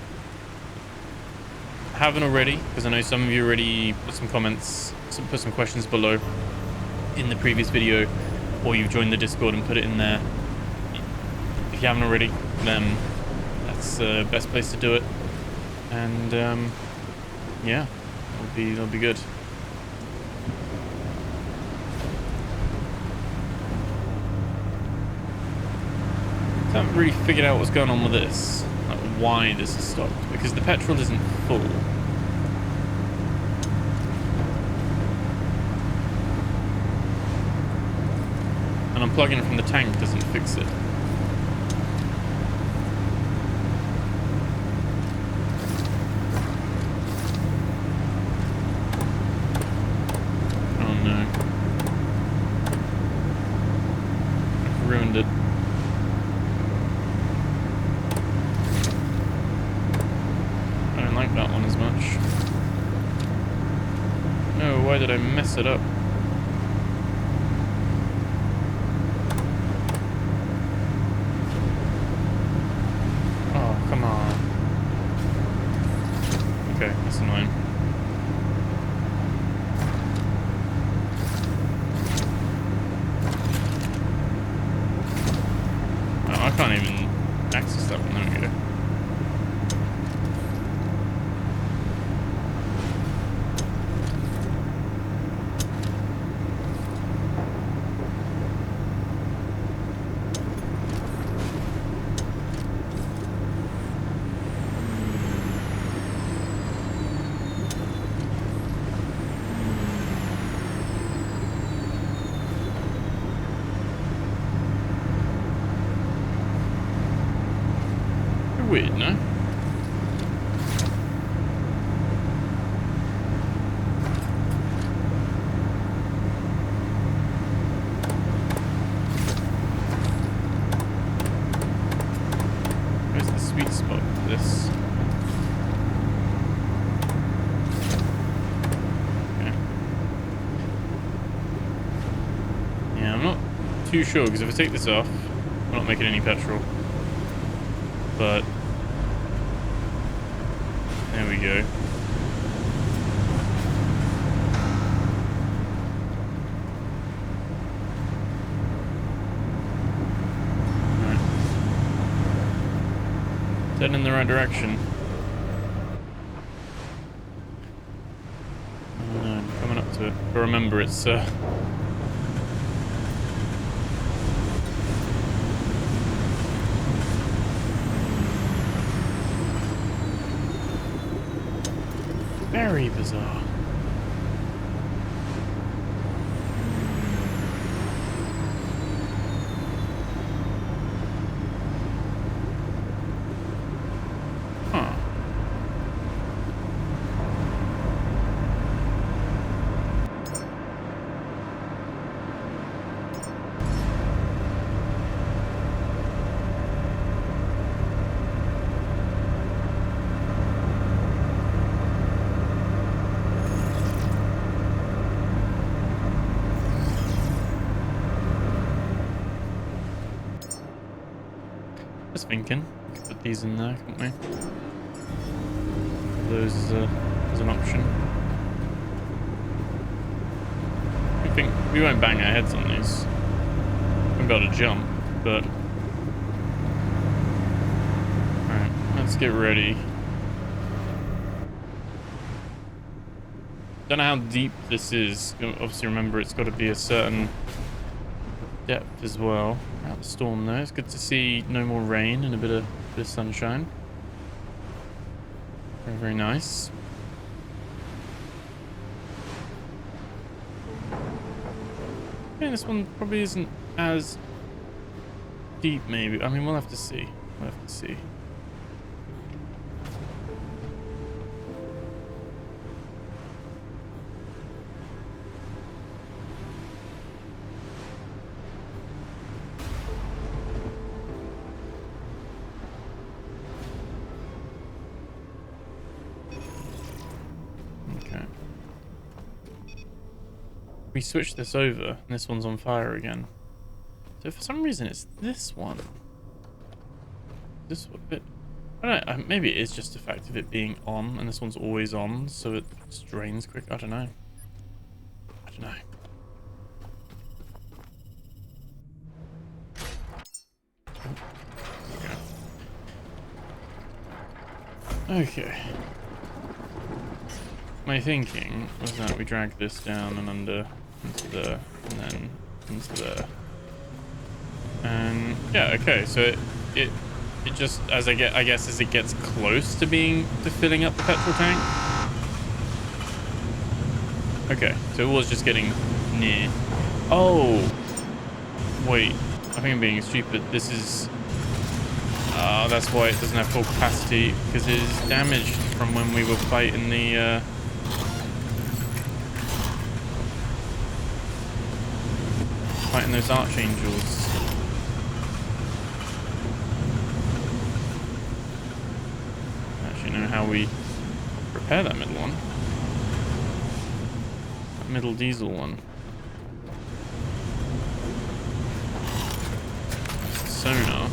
haven't already, because I know some of you already put some comments, put some questions below in the previous video, or you've joined the Discord and put it in there. If you haven't already, then that's the best place to do it. And yeah, that'll be good. I haven't really figured out what's going on with this, like why this has stopped, because the petrol isn't full. And unplugging from the tank doesn't fix it. Oh no. I've ruined it. I don't like that one as much. No, why did I mess it up? Come on. Okay, that's annoying. Oh, I can't even access that one. There we go. Weird, no? Where's the sweet spot for this? Okay. Yeah, I'm not too sure, because if I take this off, I'm not making any petrol. But there we go. Alright. Heading in the right direction. Oh no, I'm coming up to it. But remember, it's very bizarre. Huh. Just thinking, we could put these in there, couldn't we? Those as an option. I think we won't bang our heads on these. We won't be able to jump, but alright, let's get ready. Don't know how deep this is. Obviously, remember it's got to be a certain depth as well. Out the storm though. It's good to see no more rain and a bit of sunshine. Very, very nice. Yeah, this one probably isn't as deep, maybe. I mean, we'll have to see. We'll have to see. We switched this over and this one's on fire again. So for some reason it's this one. This bit, I don't know, maybe it is just the fact of it being on and this one's always on, so it just drains quick. I don't know. I don't know. Okay. My thinking was that we drag this down and under into there and then into there. And yeah, okay, so it just I guess as it gets close to filling up the petrol tank. Okay, so it was just getting near. Oh wait, I think I'm being stupid. This is that's why it doesn't have full capacity, because it is damaged from when we were fighting the fighting those archangels. I actually know how we repair that middle one. That middle diesel one. That's the sonar.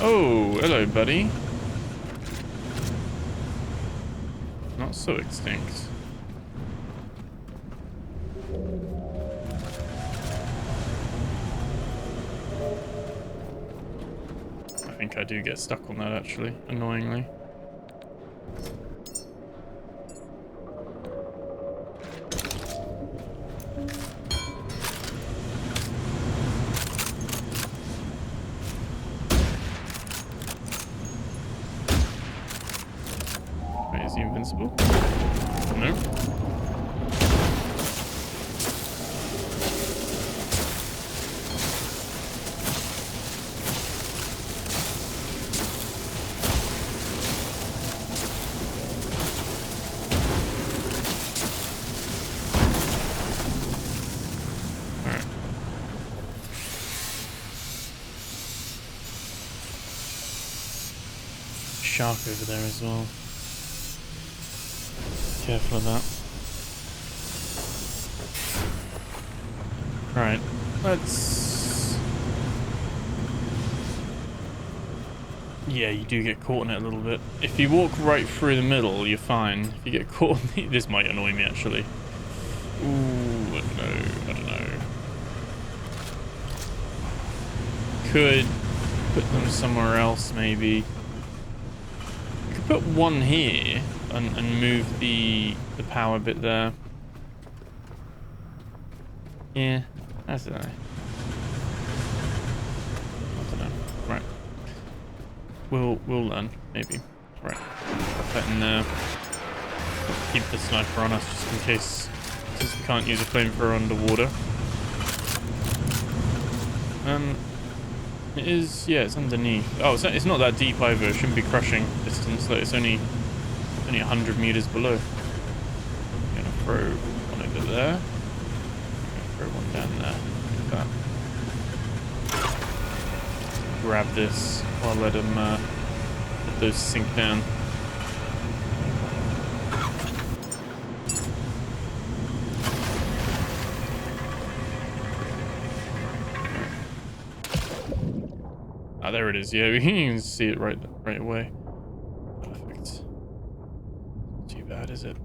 Oh, hello, buddy. Not so extinct. I think I do get stuck on that, actually, annoyingly. Wait, is he invincible? No. Shark over there as well. Careful of that. Right, let's... Yeah, you do get caught in it a little bit. If you walk right through the middle, you're fine. If you get caught in the... This might annoy me, actually. Ooh, I don't know. Could put them somewhere else, maybe. Put one here and move the power bit there. Yeah, that's it. I don't know. Right. We'll learn, maybe. Right. Put that in there. Keep the sniper on us just in case, since we can't use a flamethrower underwater. It is, yeah, it's underneath. Oh, it's not that deep either. It shouldn't be crushing distance. Like, it's only 100 meters below. I'm gonna throw one over there. I'm gonna throw one down there. Like that. Grab this. I'll let them let those sink down. Ah, there it is. Yeah, we can see it right away. Perfect. Not too bad, is it?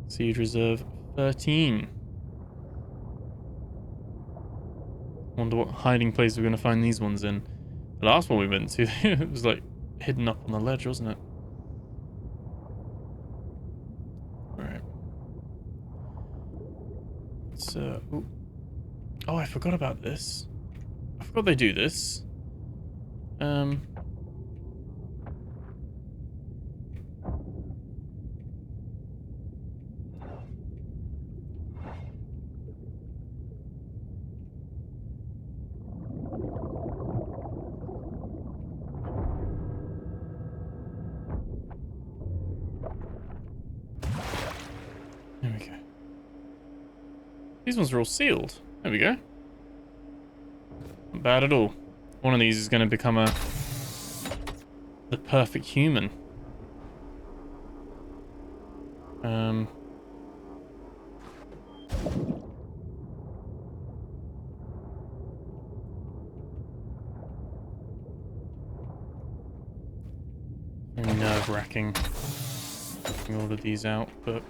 Seed reserve 13. Wonder what hiding place we're going to find these ones in. The last one we went to, it was like hidden up on the ledge, wasn't it? Alright. So, oh, I forgot about this. I forgot they do this. There we go. These ones are all sealed. There we go. Not bad at all. One of these is going to become the perfect human. Very nerve-wracking taking all of these out, but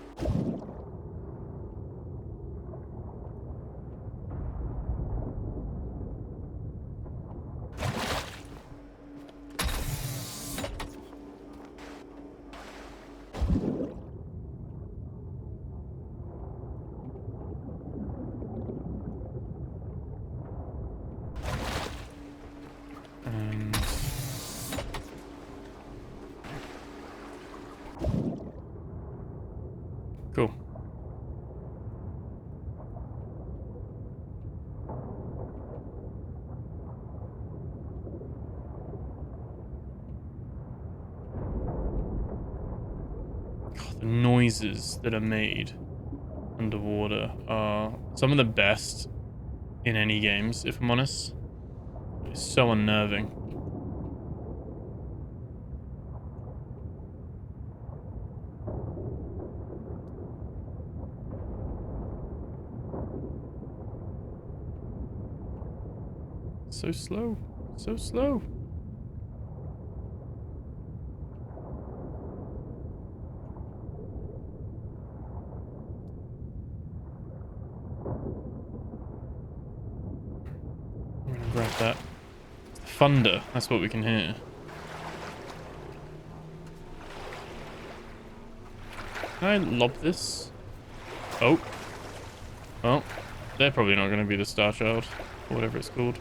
cool. God, the noises that are made underwater are some of the best in any games, if I'm honest. It's so unnerving. So slow. So slow. I'm gonna grab that. Thunder. That's what we can hear. Can I lob this? Oh. Well, they're probably not going to be the Star Child. Or whatever it's called.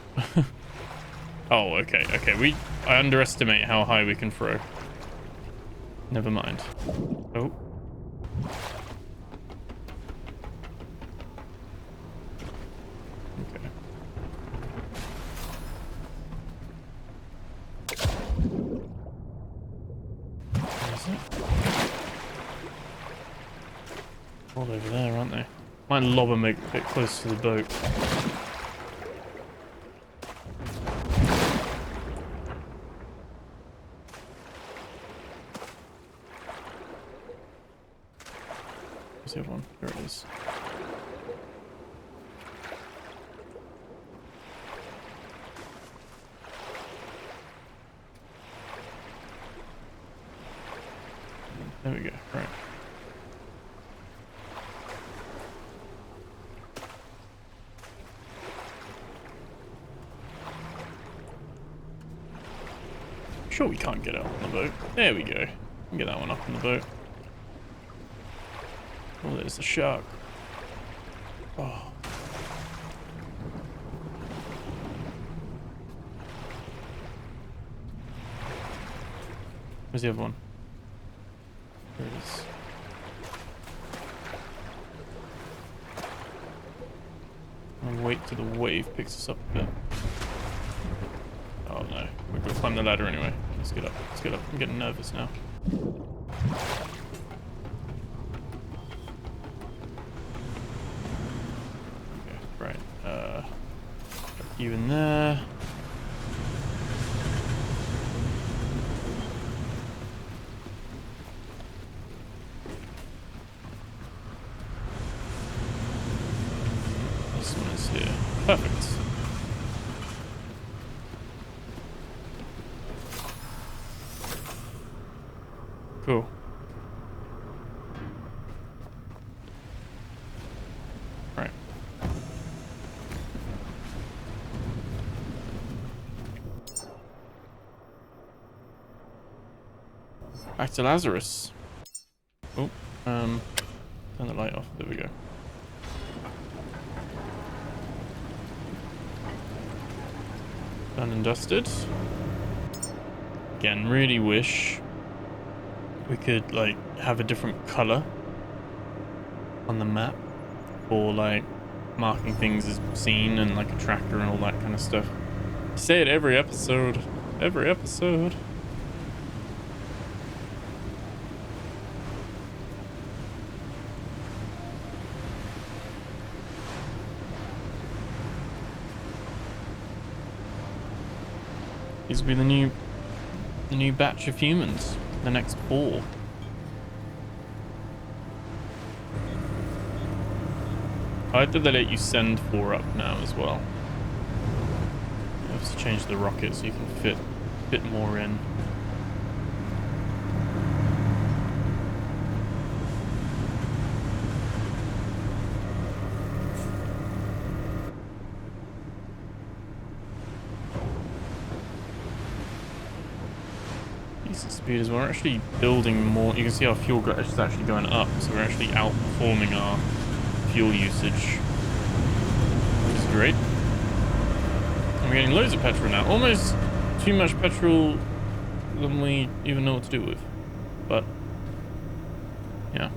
Oh, okay. Okay, I underestimate how high we can throw. Never mind. Oh. Okay. Where is it? All over there, aren't they? Might lob them a bit close to the boat. Where's the other one? There it is. There we go. Right. Sure, we can't get out on the boat. There we go. We can get that one up on the boat. Oh, there's the shark. Oh. Where's the other one? There it is. I'll wait till the wave picks us up a bit. Oh no, we're gonna climb the ladder anyway. Let's get up. Let's get up. I'm getting nervous now. Okay, right. Put you in there. this one is here. Perfect. Cool. Right. Back to Lazarus. Oh, turn the light off. There we go. Done and dusted. Again, really wish we could like have a different color on the map for like marking things as seen and like a tracker and all that kind of stuff. I say it every episode. Every episode. These will be the new batch of humans. The next 4. I like that they let you send 4 up now as well. You have to change the rocket so you can fit more in. Speed as well. We're actually building more. You can see our fuel gauge is actually going up, so we're actually outperforming our fuel usage, which is great. And we're getting loads of petrol now. Almost too much petrol than we even know what to do with. But yeah.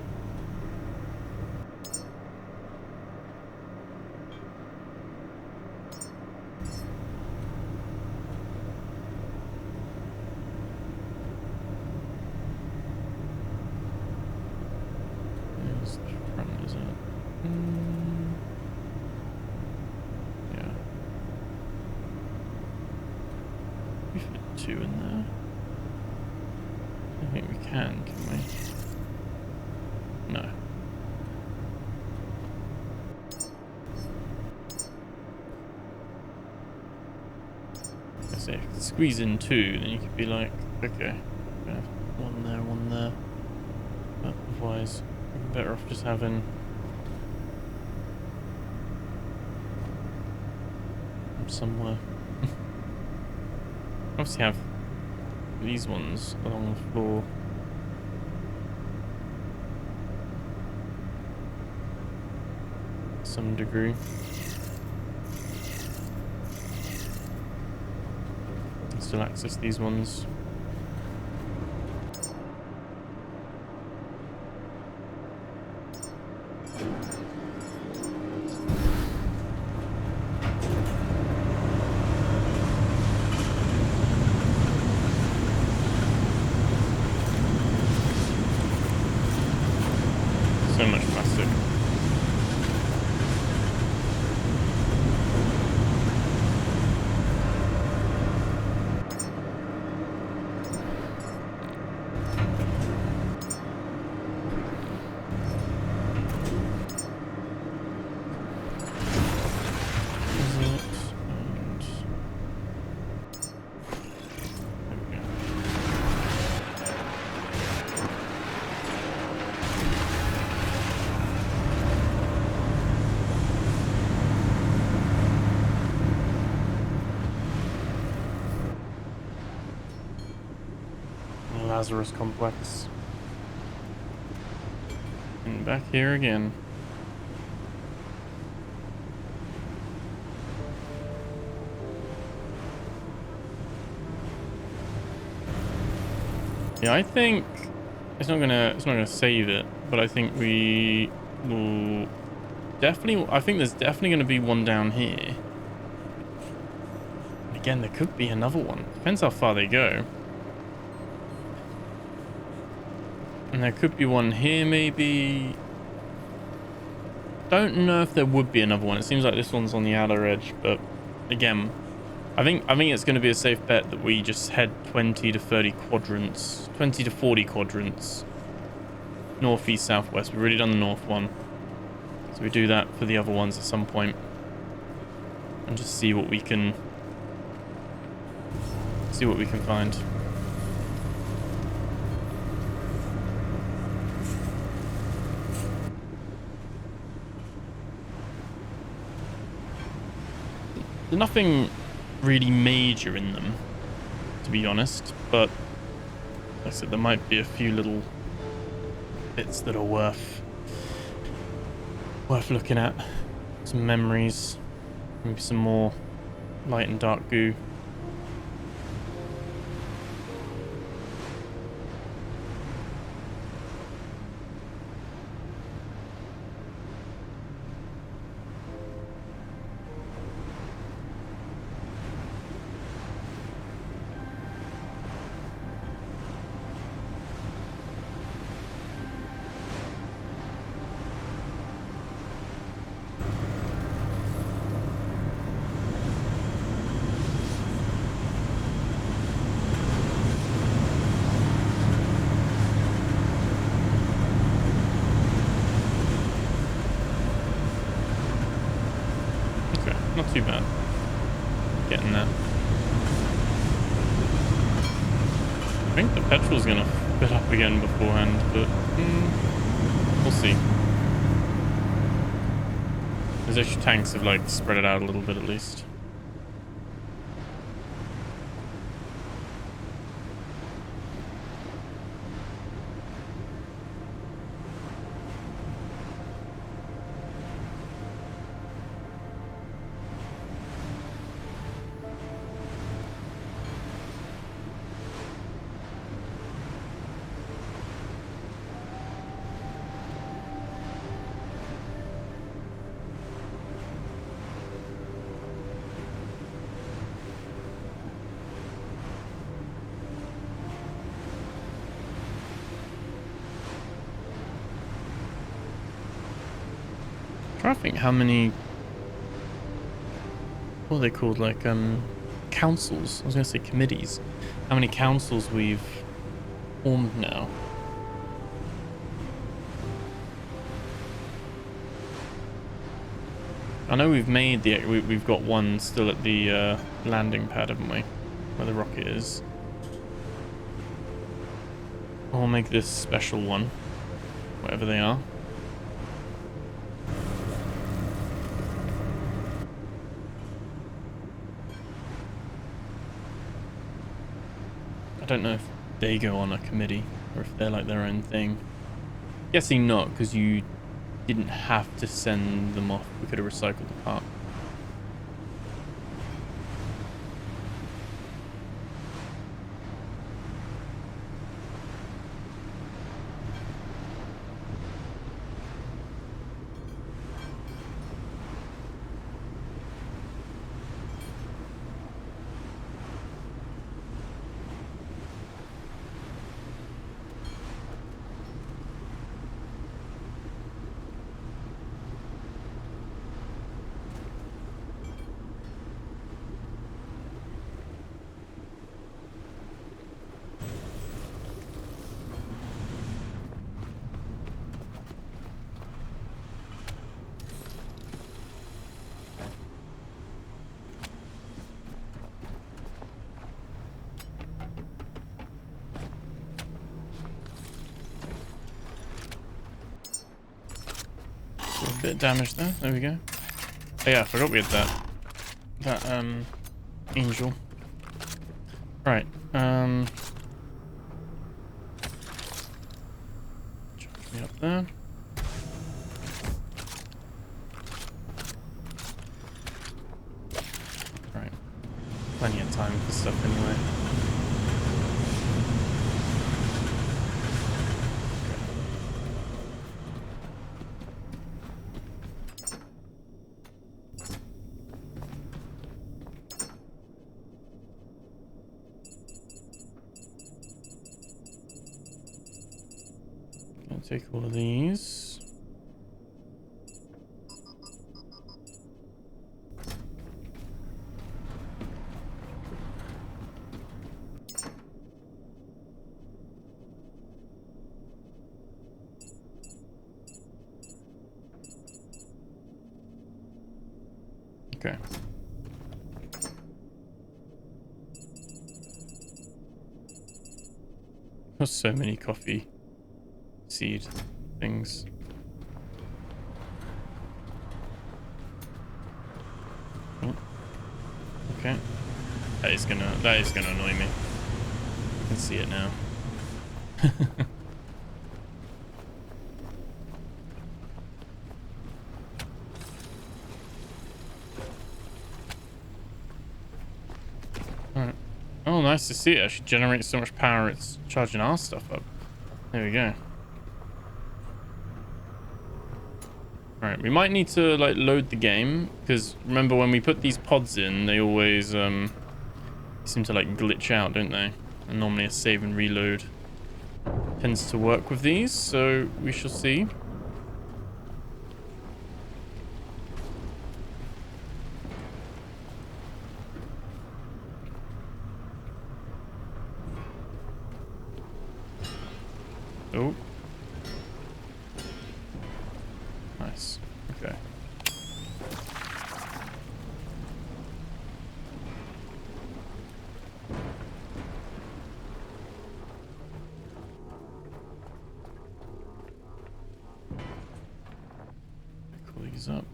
Squeeze in 2, then you could be like, okay, gonna have one there. But otherwise, we're better off just having them somewhere. Obviously, have these ones along the floor. To some degree. Still access these ones. So much plastic. Lazarus complex. And back here again. Yeah, I think it's not gonna save it, but I think we will definitely. I think there's definitely gonna be one down here. Again, there could be another one. Depends how far they go. And there could be one here, maybe. Don't know if there would be another one. It seems like this one's on the outer edge, but again, I think it's going to be a safe bet that we just head 20 to 30 quadrants, 20 to 40 quadrants, northeast, southwest. We've already done the north one, so we do that for the other ones at some point. and just see what we can find. There's nothing really major in them, to be honest, but like I said, there might be a few little bits that are worth looking at. Some memories, maybe some more light and dark goo. Not too bad. Getting there. I think the petrol's gonna fill up again beforehand, but we'll see. Those extra tanks have like spread it out a little bit at least. I think how many, what are they called, like councils, I was gonna say committees, how many councils we've formed now. I know we've made we've got one still at the landing pad, haven't we, where the rocket is. I'll make this special one, whatever they are. I don't know if they go on a committee or if they're like their own thing. Guessing not, because you didn't have to send them off. We could have recycled the part. A bit of damage there. There we go. Oh yeah, I forgot we had that angel. Right. Chuck me up there. Right. Plenty of time for stuff anyway. Take all of these. Okay. There's so many coffee seed things. Oh, okay. That is gonna annoy me. I can see it now. Alright. Oh, nice to see it. Actually generates so much power it's charging our stuff up. There we go. Alright, we might need to like load the game, because remember when we put these pods in, they always seem to like glitch out, don't they? And normally a save and reload tends to work with these, so we shall see. Oh. Nice. Okay. Call these up.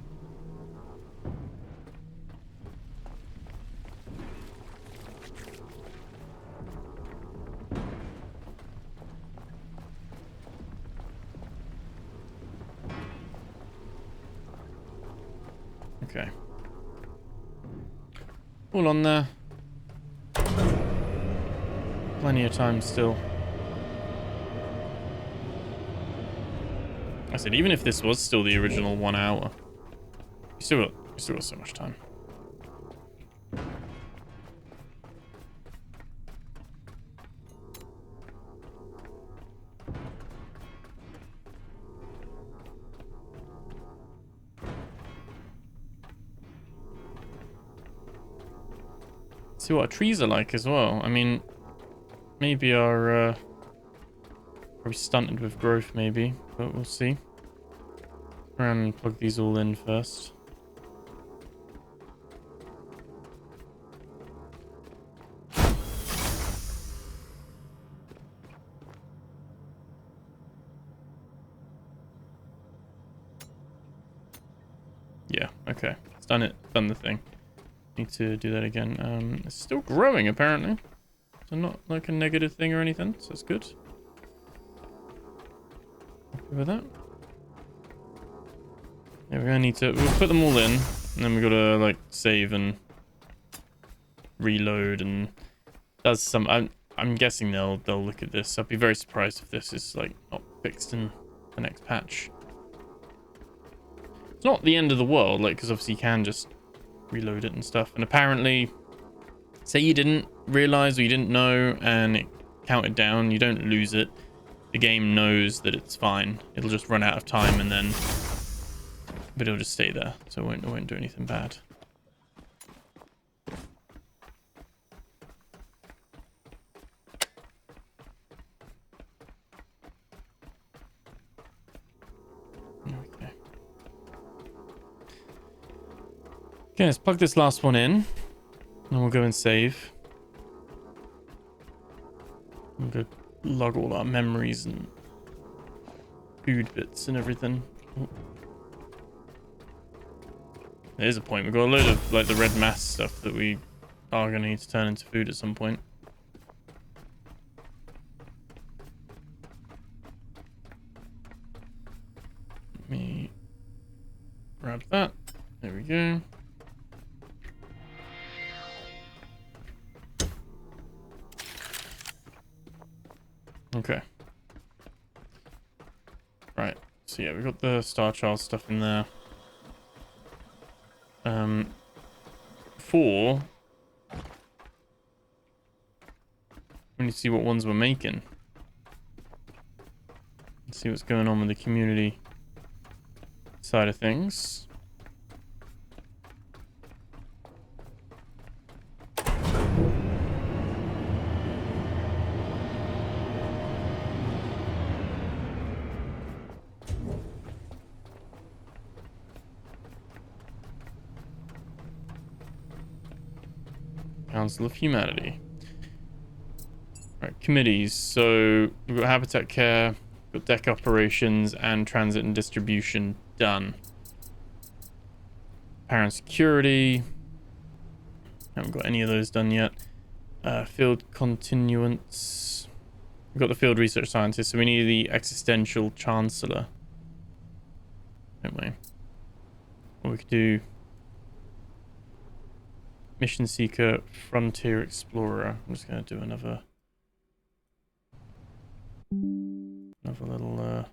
Okay. All on there. Plenty of time still. I said, even if this was still the original 1 hour, we still got so much time. See what our trees are like as well. I mean, maybe our probably stunted with growth, maybe, but we'll see. Try and plug these all in first. Yeah, okay. It's done it. Done the thing. Need to do that again. It's still growing apparently. So not like a negative thing or anything, so it's good. Happy with that. Yeah, we're gonna need to we'll put them all in, and then we gotta like save and reload and does some I'm guessing they'll look at this. I'd be very surprised if this is like not fixed in the next patch. It's not the end of the world, like, because obviously you can just reload it and stuff. And apparently, say you didn't realize or you didn't know and it counted down, you don't lose it. The game knows that it's fine. It'll just run out of time and then, but it'll just stay there, so it won't do anything bad. Okay, let's plug this last one in, and we'll go and save. We'll go log all our memories and food bits and everything. Oh. There's a point. We've got a load of like the red mass stuff that we are going to need to turn into food at some point. Let me grab that. There we go. Okay. Right. So yeah, we've got the Star Child stuff in there. 4. We need to see what ones we're making. Let's see what's going on with the community side of things. Council of Humanity. Right, committees. So we've got habitat care, we've got deck operations, and transit and distribution done. Power and security. Haven't got any of those done yet. Field continuance. We've got the field research scientist, so we need the existential chancellor. Don't we? Or we could do mission seeker, frontier explorer. I'm just going to do another little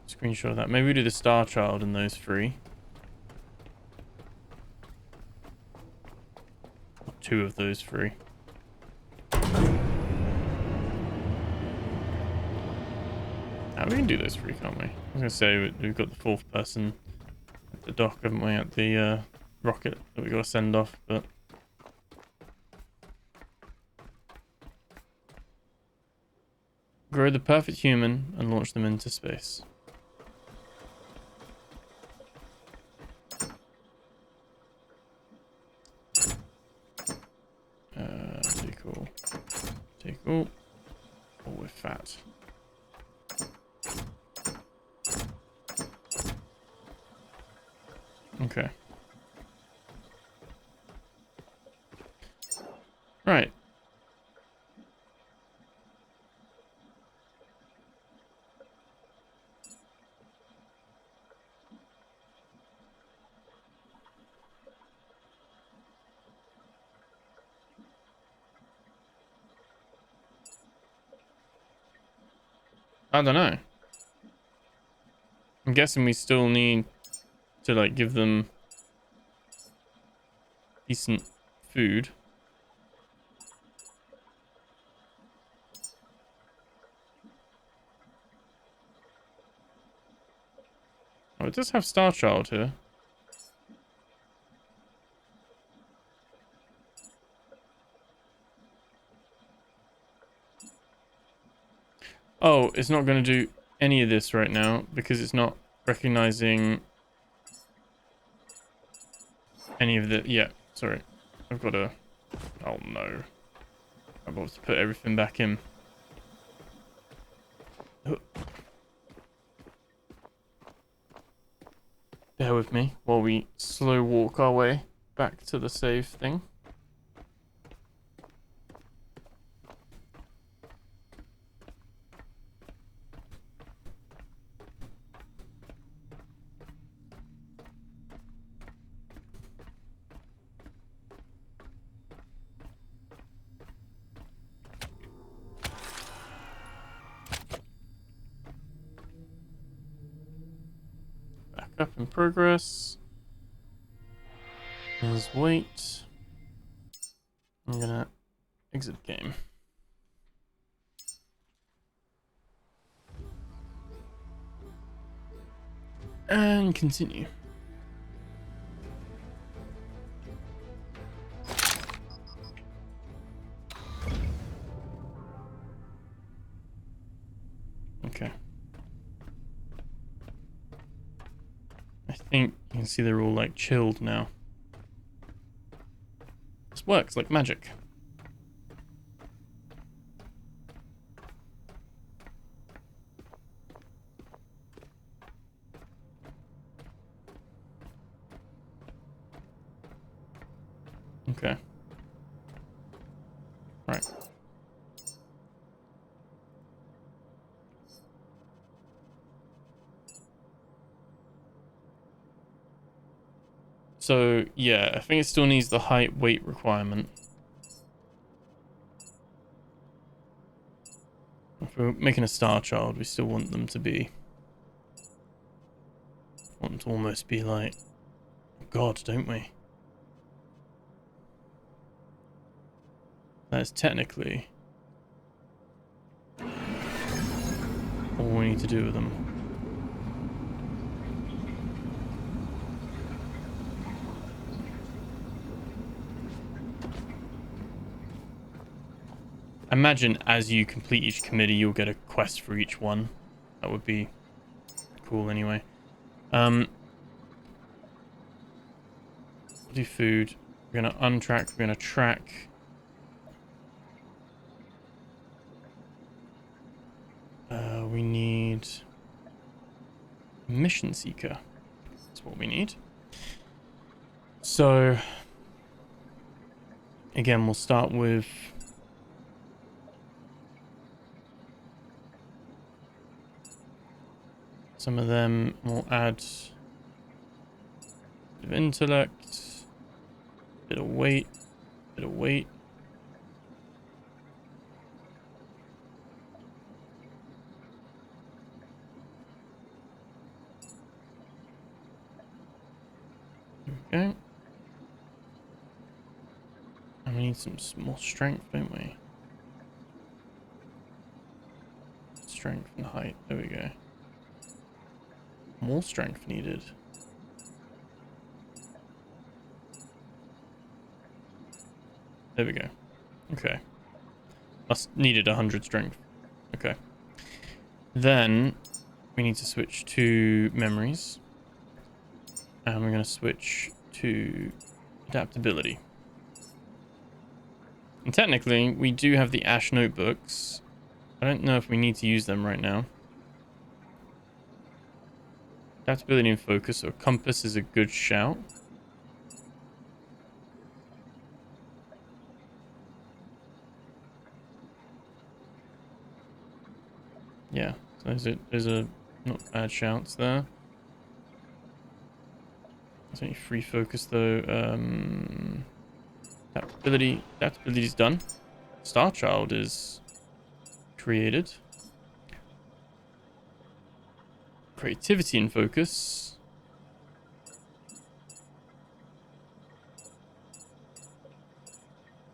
screenshot of that. Maybe we do the Star Child in those three. Or two of those three. We can do those three, can't we? I was going to say we've got the fourth person at the dock, haven't we? At the rocket that we've got to send off, but... Grow the perfect human and launch them into space. Take all. Take all. Oh, we're fat. Okay. Right. I don't know. I'm guessing we still need to like give them decent food. Oh, it does have Star Child here. Oh, it's not going to do any of this right now because it's not recognizing any of the... Yeah, sorry. I've got to... Oh, no. I've got to put everything back in. Bear with me while we slow walk our way back to the save thing. Up in progress. There's wait. I'm gonna exit game. And continue. Okay. I think you can see they're all like chilled now. This works like magic. Okay. Right. So, yeah, I think it still needs the height weight requirement. If we're making a Star Child, we still want them to be... Want them to almost be like... God, don't we? That is technically... all we need to do with them. Imagine as you complete each committee, you'll get a quest for each one. That would be cool anyway. Do food. We're going to untrack. We're going to track. we need mission seeker. That's what we need. So again, we'll start with some of them. We'll add a bit of intellect, bit of weight, bit of weight. Okay. And we need some more strength, don't we? Strength and height. There we go. More strength needed. There we go. Okay. That's needed 100 strength. Okay. Then we need to switch to memories. And we're going to switch to adaptability. And technically, we do have the Ash notebooks. I don't know if we need to use them right now. Adaptability and focus, or compass is a good shout. Yeah, so those are not bad shouts there. There's only free focus though. Adaptability is done. Star Child is created. Creativity and focus.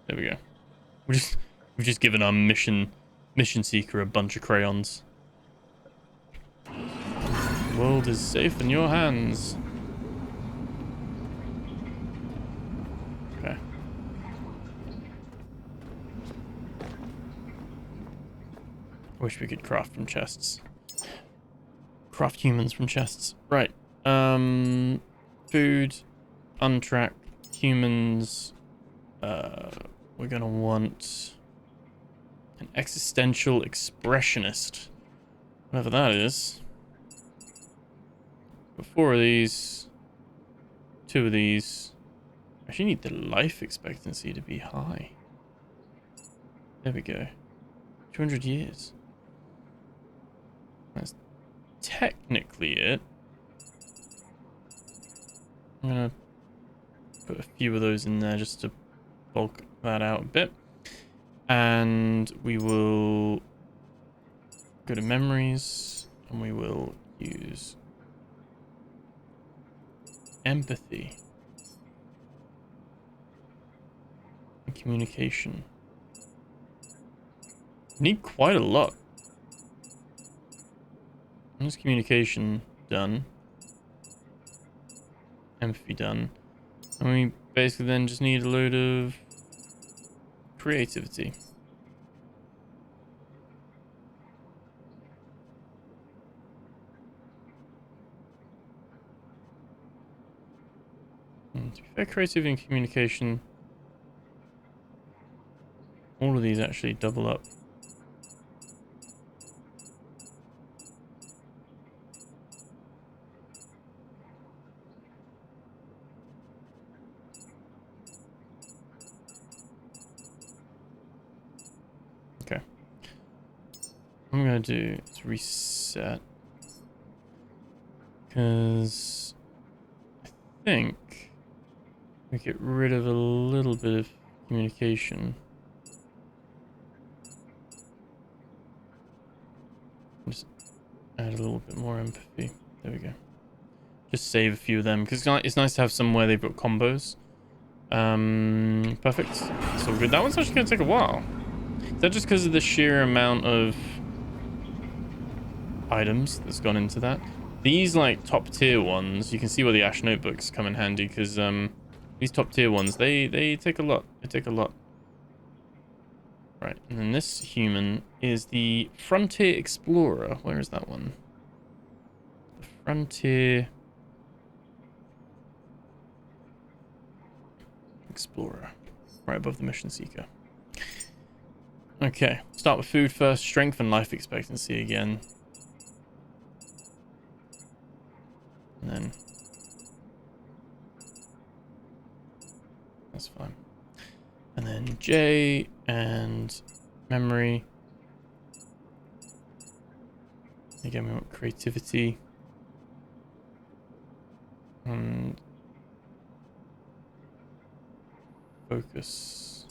There we go. We've just given our mission seeker a bunch of crayons. The world is safe in your hands. Okay. Wish we could craft from chests. Craft humans from chests. Right. Food. Untrack. Humans. We're gonna want an existential expressionist. Whatever that is. Got 4 of these. 2 of these. Actually need the life expectancy to be high. There we go. 200 years. That's technically it. I'm gonna put a few of those in there just to bulk that out a bit. And we will go to memories and we will use empathy and communication. Need quite a lot. There's communication done. Empathy done. And we basically then just need a load of creativity. And to be fair, creativity and communication, all of these actually double up. What I'm going to do is reset, because I think we get rid of a little bit of communication. Just add a little bit more empathy. There we go. Just save a few of them, because it's nice to have somewhere they've got combos. Perfect. So good. That one's actually going to take a while. Is that just because of the sheer amount of items that's gone into that? These like top tier ones, you can see where the Ash notebooks come in handy, because these top tier ones, they take a lot. They take a lot. Right, and then this human is the Frontier Explorer. Where is that one? The Frontier Explorer. Right above the Mission Seeker. Okay, start with food first. Strength and life expectancy again. That's fine. And then J and memory. Again, we want creativity. And focus.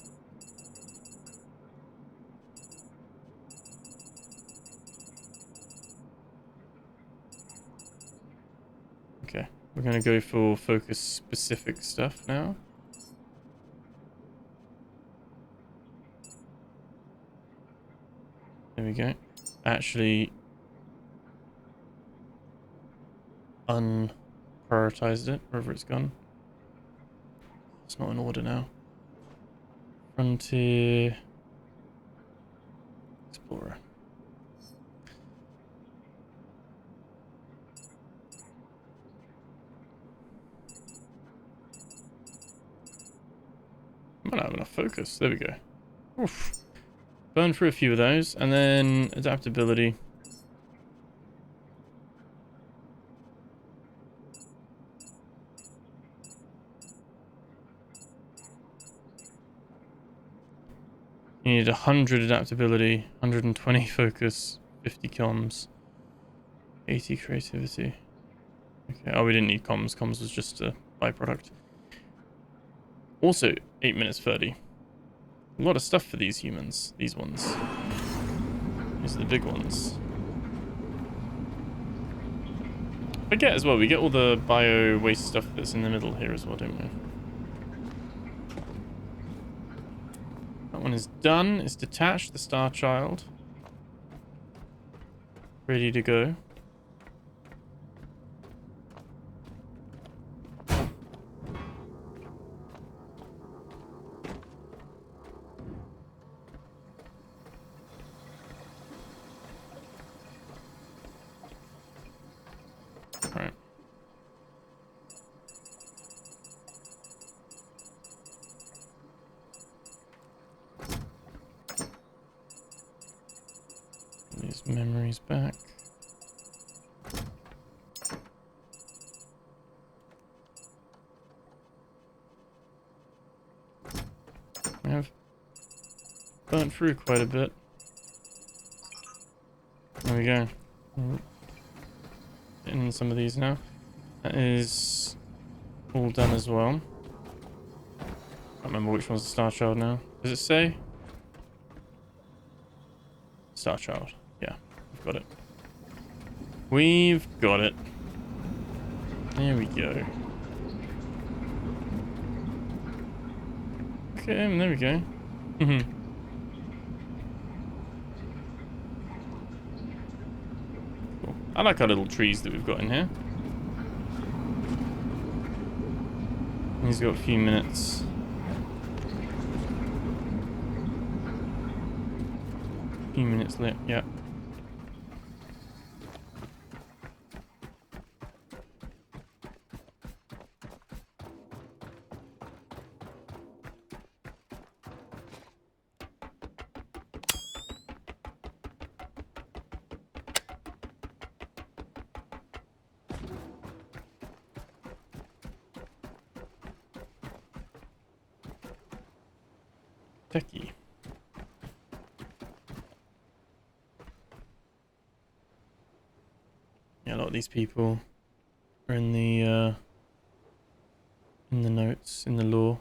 Okay, we're going to go for focus specific stuff now. There we go. Actually unprioritized it, wherever it's gone. It's not in order now. Frontier. Explorer. Might not have enough focus. There we go. Oof. Burn through a few of those, and then adaptability. You need 100 adaptability, 120 focus, 50 comms, 80 creativity. Okay, oh, we didn't need comms. Comms was just a byproduct. Also, 8 minutes 30. A lot of stuff for these humans. These ones. These are the big ones. I get as well, we get all the bio waste stuff that's in the middle here as well, don't we? That one is done. It's detached, the Star Child. Ready to go. Alright. These memories back. We have burnt through quite a bit. There we go. In some of these now. That is all done as well. Can't remember which one's the Star Child now. Does it say? Star Child. Yeah, we've got it. We've got it. There we go. Okay, there we go. Cool. I like our little trees that we've got in here. He's got a few minutes. Few minutes left, yeah. Techie. Yeah, a lot of these people are in the notes, in the lore.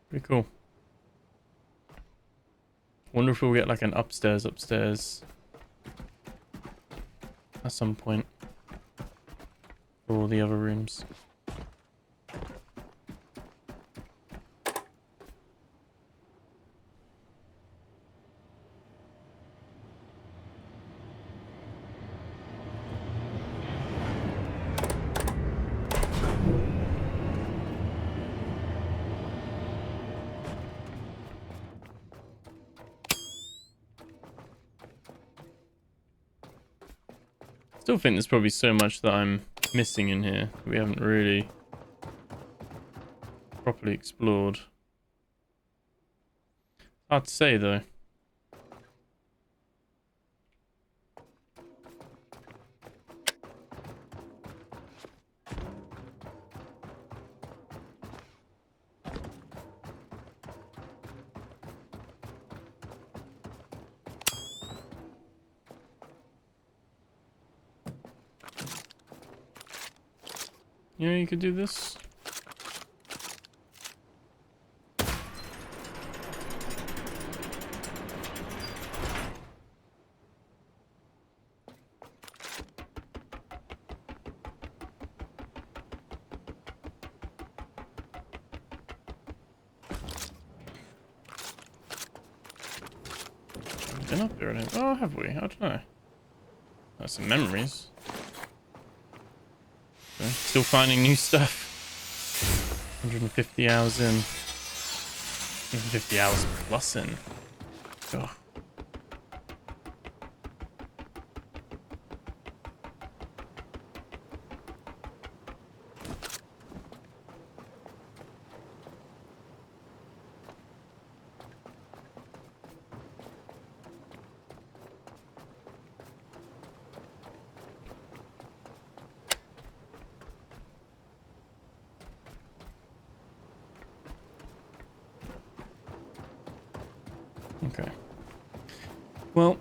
Pretty cool. Wonder if we'll get like an upstairs at some point for all the other rooms. Still think there's probably so much that I'm missing in here. We haven't really properly explored. Hard to say though. Yeah, you could do this. Been up there, I think. Oh, have we? I don't know. That's some memories. Okay. Still finding new stuff. 150 hours in. 150 hours plus in. Oh. Okay. Well,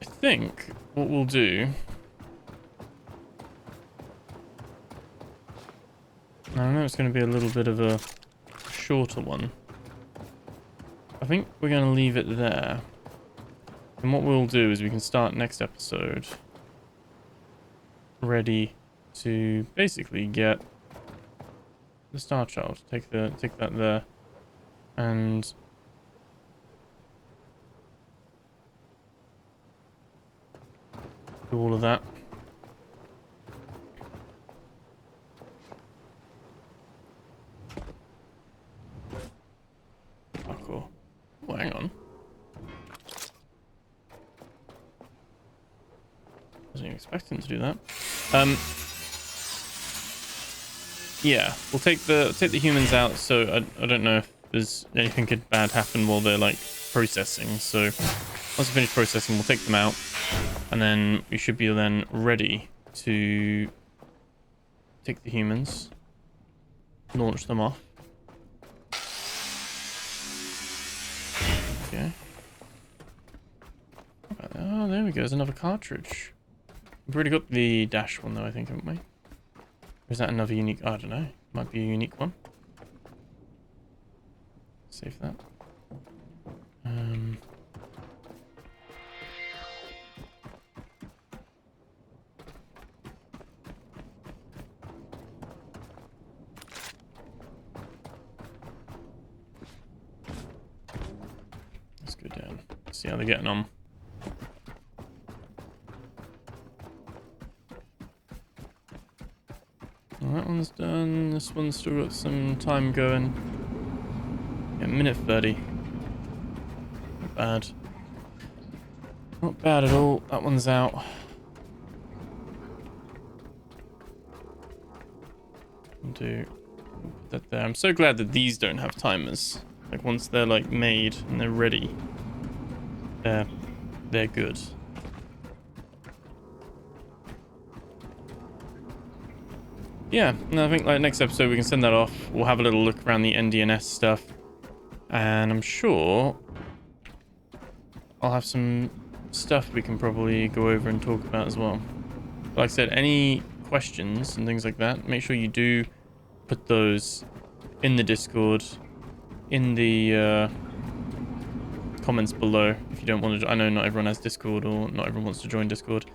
I think what we'll do... I know it's going to be a little bit of a shorter one. I think we're going to leave it there. And what we'll do is we can start next episode ready to basically get the Star Child. Take that there. And do all of that. Oh, cool. Oh, hang on. Wasn't expecting to do that. Yeah, we'll take the humans out. So I don't know if there's anything could bad happen while they're like processing. So once we finish processing, we'll take them out, and then we should be then ready to take the humans, launch them off. Okay. Oh, there we go. There's another cartridge. We've already got the dash one though, I think, haven't we? Or is that another unique? I don't know. Might be a unique one. Save that. Let's go down. See how they're getting on. Well, that one's done. This one's still got some time going. Yeah, minute 30. Not bad. Not bad at all. That one's out. Do put that there. I'm so glad that these don't have timers. Like once they're like made and they're ready, they're good. Yeah, no, I think like next episode we can send that off. We'll have a little look around the NDNS stuff, and I'm sure I'll have some stuff we can probably go over and talk about as well. But like I said, any questions and things like that, make sure you do put those in the Discord, in the comments below if you don't want to. I know not everyone has Discord, or not everyone wants to join Discord,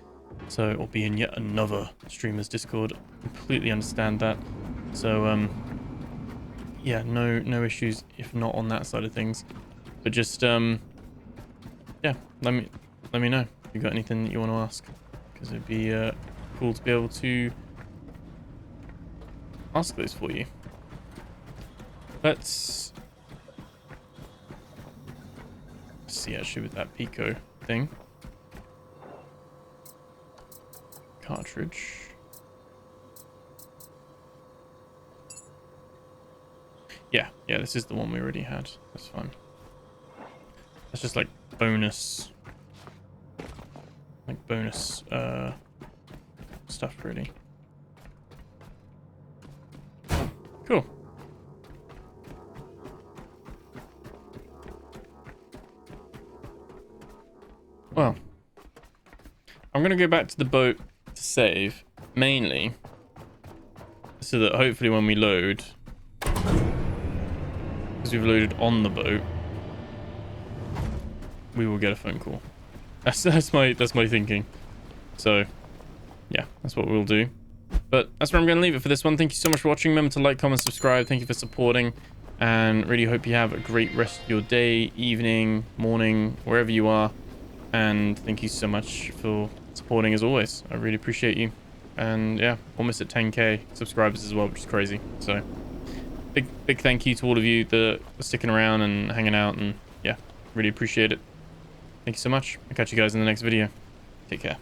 so or be in yet another streamer's Discord. Completely understand that. So yeah, no issues if not on that side of things. But just yeah, let me know if you got anything that you want to ask, because it'd be cool to be able to ask those for you. Let's see actually with that Pico thing. Cartridge. Yeah, this is the one we already had. That's fine. That's just like bonus stuff, really. Cool. Well, I'm gonna go back to the boat to save, mainly so that hopefully when we load, because we've loaded on the boat, we will get a phone call. That's my thinking. So yeah, that's what we'll do. But that's where I'm going to leave it for this one. Thank you so much for watching. Remember to like, comment, subscribe. Thank you for supporting, and really hope you have a great rest of your day, evening, morning, wherever you are. And thank you so much for supporting as always. I really appreciate you. And yeah, almost at 10k subscribers as well, which is crazy. So big thank you to all of you that are sticking around and hanging out, and yeah, really appreciate it. Thank you so much. I'll catch you guys in the next video. Take care.